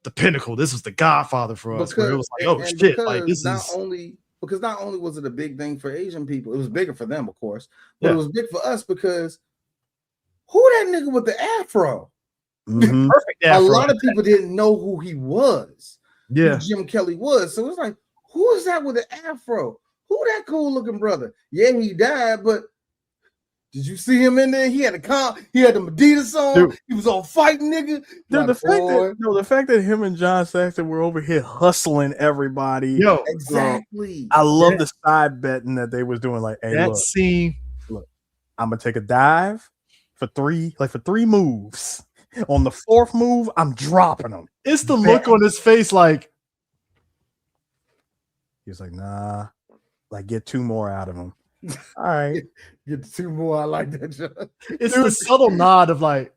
the pinnacle. This was the Godfather for us. Where it was like, oh shit! Like this is. Because not only was it a big thing for Asian people, it was bigger for them, of course, but it was big for us because who that nigga with the afro? Mm-hmm. Perfect afro. A lot of people didn't know who he was. Yeah, who Jim Kelly was. So it's like, who is that with the afro? Who that cool looking brother? Yeah, he died, but did you see him in there? He had he had the Meditas on. Dude. He was all fighting, nigga. Dude, the fact that him and John Saxon were over here hustling everybody. Yo, exactly. I love the side betting that they was doing. Like, hey, that scene. Look, I'm gonna take a dive for three moves. On the fourth move, I'm dropping them. It's the look on his face, like he's like, nah, like get two more out of him. All right, get two more. I like that. It's the subtle nod of like,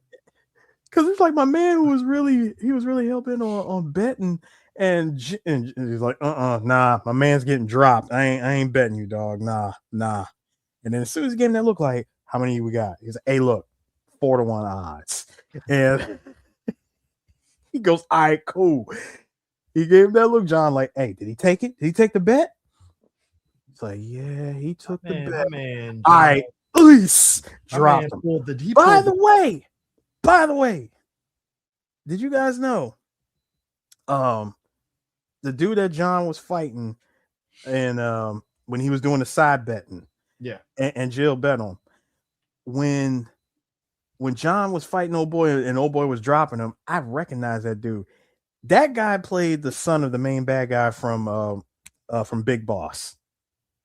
because it's like my man who was really helping on betting, and he's like, nah, my man's getting dropped. I ain't betting you, dog. Nah. And then as soon as he gave him that look, like, how many we got? He's like, hey, look, 4-1 odds, and he goes, all right, cool. He gave him that look, John. Like, hey, did he take it? Did he take the bet? It's like, yeah, he took the bet. Man, all right, please drop him. By the way, did you guys know? The dude that John was fighting, and when he was doing the side betting, and Jill bet on, when John was fighting old boy and old boy was dropping him, I recognized that dude. That guy played the son of the main bad guy from Big Boss.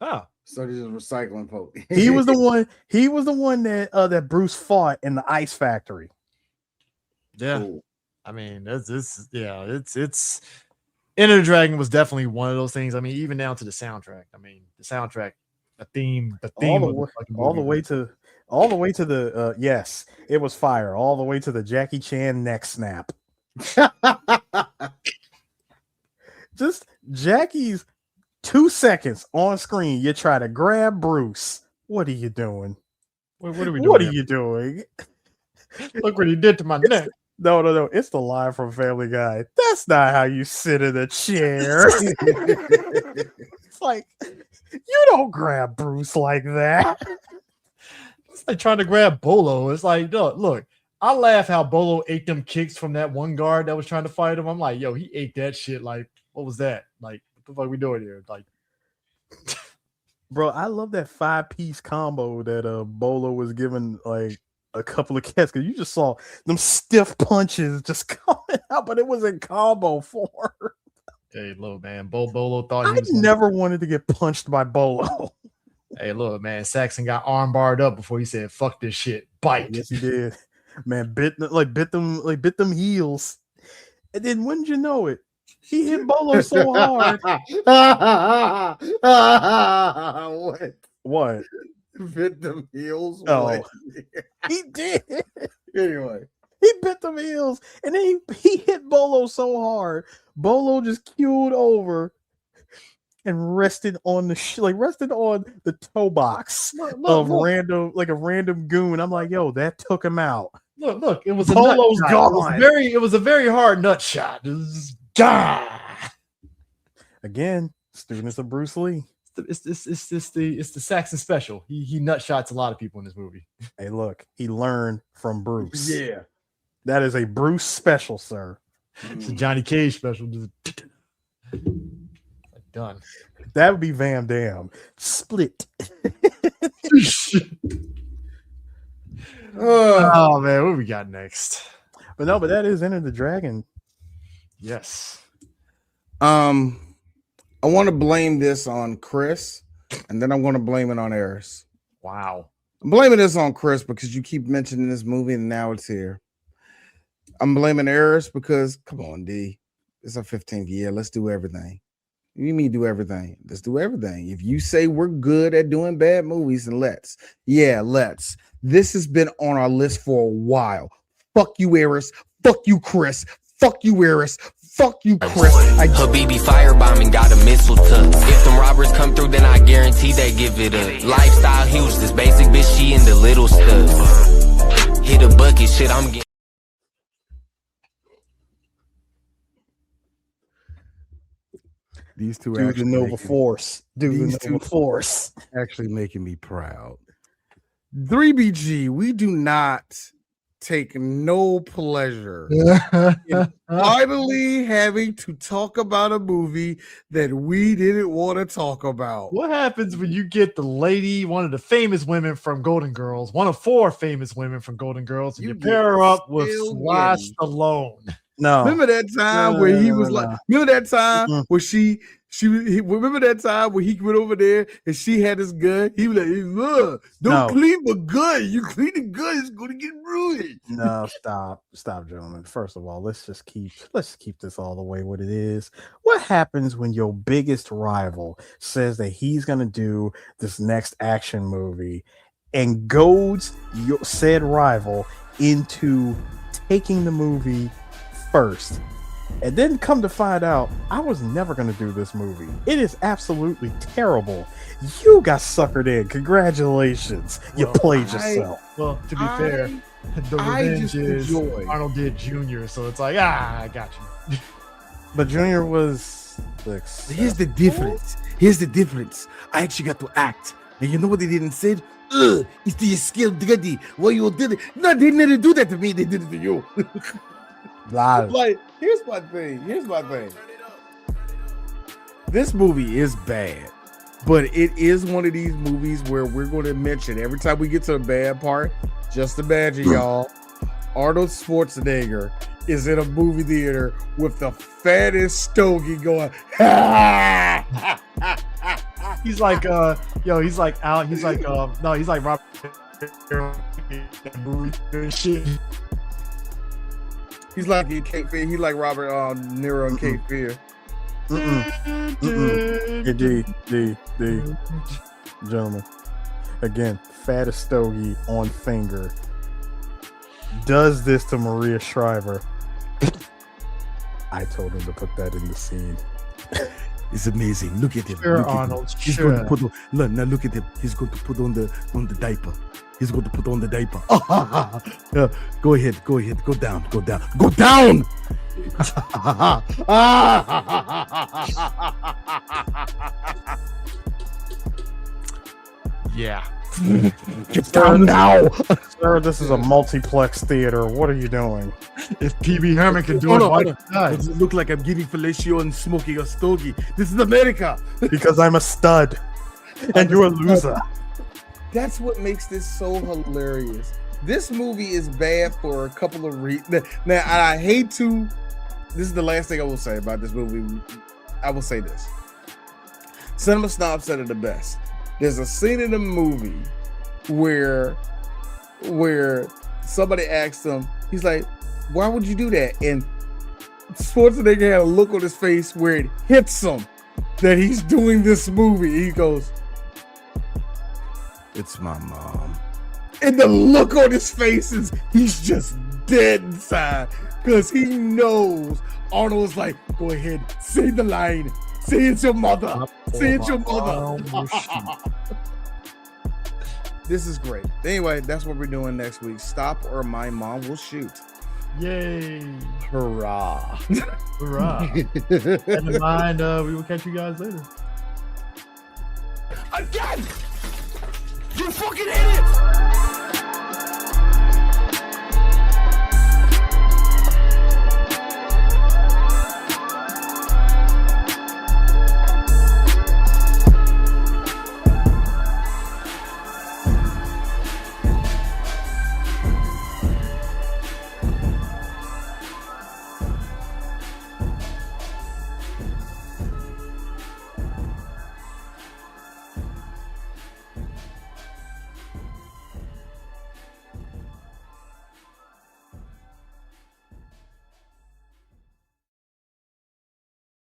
Oh, so he's a recycling folk. He was the one. He was the one that Bruce fought in the ice factory. Yeah, cool. I mean, it's Enter the Dragon was definitely one of those things. I mean, even down to the soundtrack. I mean, the soundtrack, the theme all the way to the yes, it was fire. All the way to the Jackie Chan neck snap. Just Jackie's 2 seconds on screen. You try to grab Bruce. What are you doing? What are we doing? What are you doing? Look what he did to my neck. No. It's the line from Family Guy. That's not how you sit in a chair. It's like, you don't grab Bruce like that. It's like trying to grab Bolo. It's like, look, I laugh how Bolo ate them kicks from that one guard that was trying to fight him. I'm like, yo, he ate that shit. Like, what was that? Like, what the fuck are we doing here? Like, bro, I love that 5-piece combo that Bolo was giving like a couple of cats, because you just saw them stiff punches just coming out, but it was in combo form. hey, look, man, Bolo thought I never wanted to get punched by Bolo. Hey, look, man, Saxon got arm barred up before he said, "Fuck this shit." Bite. Yes, he did. Man, bit them heels, and then wouldn't you know it, he hit Bolo so hard. What? Bit them heels. Oh, he did. Anyway, he bit them heels, and then he hit Bolo so hard, Bolo just keeled over and rested on the toe box of a random goon. I'm like, yo, that took him out. Look, it was Bolo's a nut gone. It was a very hard nut shot. Again, students of Bruce Lee. It's the Saxon special. He nut shots a lot of people in this movie. Hey, look, he learned from Bruce. yeah, That is a Bruce special, sir. It's a Johnny Cage special. Just done. That would be Van Damme. Split. Oh man, what we got next? But that is Enter the Dragon. Yes. I want to blame this on Chris, and then I'm going to blame it on Eris. Wow. I'm blaming this on Chris because you keep mentioning this movie, and now it's here. I'm blaming Eris because, come on, D. It's our 15th year. Let's do everything. You mean do everything? Let's do everything. If you say we're good at doing bad movies, then let's. Yeah, let's. This has been on our list for a while. Fuck you, Eris. Fuck you, Chris. Fuck you, Eris. Fuck you, Chris. Habibi firebombing got a missile tuck. If them robbers come through, then I guarantee they give it up. Lifestyle huge, this basic bitch, she in the little stuff. Hit a bucket, shit, I'm getting. These two Do the Nova Force. Do the Nova Force. Actually making me proud. 3BG, we do not take no pleasure in finally having to talk about a movie that we didn't want to talk about. What happens when you get the lady, one of the famous women from Golden Girls, one of 4 famous women from Golden Girls, and you pair her up with Sly Stallone? No. Remember that time where he was like, remember that time where remember that time when he went over there and she had his gun? He was like, don't clean the gun. You clean the gun, it's going to get ruined. No, stop, gentlemen. First of all, let's keep this all the way what it is. What happens when your biggest rival says that he's going to do this next action movie and goads your said rival into taking the movie first, and then come to find out I was never going to do this movie? It is absolutely terrible. You got suckered in. Congratulations. You played yourself. Well, to be fair, the revenge is Arnold did Jr., so it's like, I got you. But Junior was Here's the difference. I actually got to act. And you know what they didn't say? It's the skill daddy. Well, you did it. No, they didn't do that to me. They did it to you. Like, here's my thing. This movie is bad, but it is one of these movies where we're going to mention every time we get to the bad part. Just imagine, y'all, Arnold Schwarzenegger is in a movie theater with the fattest stogie going. He's like, he's like Robert. He's like Cape Fear. He's like Robert Niro and Cape Fear. Gentlemen, again, fattest stogie on finger does this to Maria Shriver. I told him to put that in the scene. It's amazing. Look at him. Sure, Arnold. He's going to put on. Now look at him. He's going to put on the diaper. He's going to put on the diaper. Go ahead. Go down. Yeah. Get down now. Sir, this is a multiplex theater. What are you doing? If PB Herman can do it, why not? Does it look like I'm giving fellatio and smoking a stogie? This is America. Because I'm a stud. And you're a loser. That's what makes this so hilarious. This movie is bad for a couple of reasons. Now, I hate to. This is the last thing I will say about this movie. I will say this. Cinema Snob said it the best. There's a scene in the movie where somebody asked him, he's like, why would you do that? And Schwarzenegger had a look on his face where it hits him that he's doing this movie. He goes, it's my mom. And the look on his face is he's just dead inside because he knows Arnold's like, go ahead, say the line. Say it's your mother. Say it's your mother. This is great. Anyway, that's what we're doing next week. Stop or my mom will shoot. Yay. Hurrah. Hurrah. And in mind, we will catch you guys later. Again! You fucking idiot!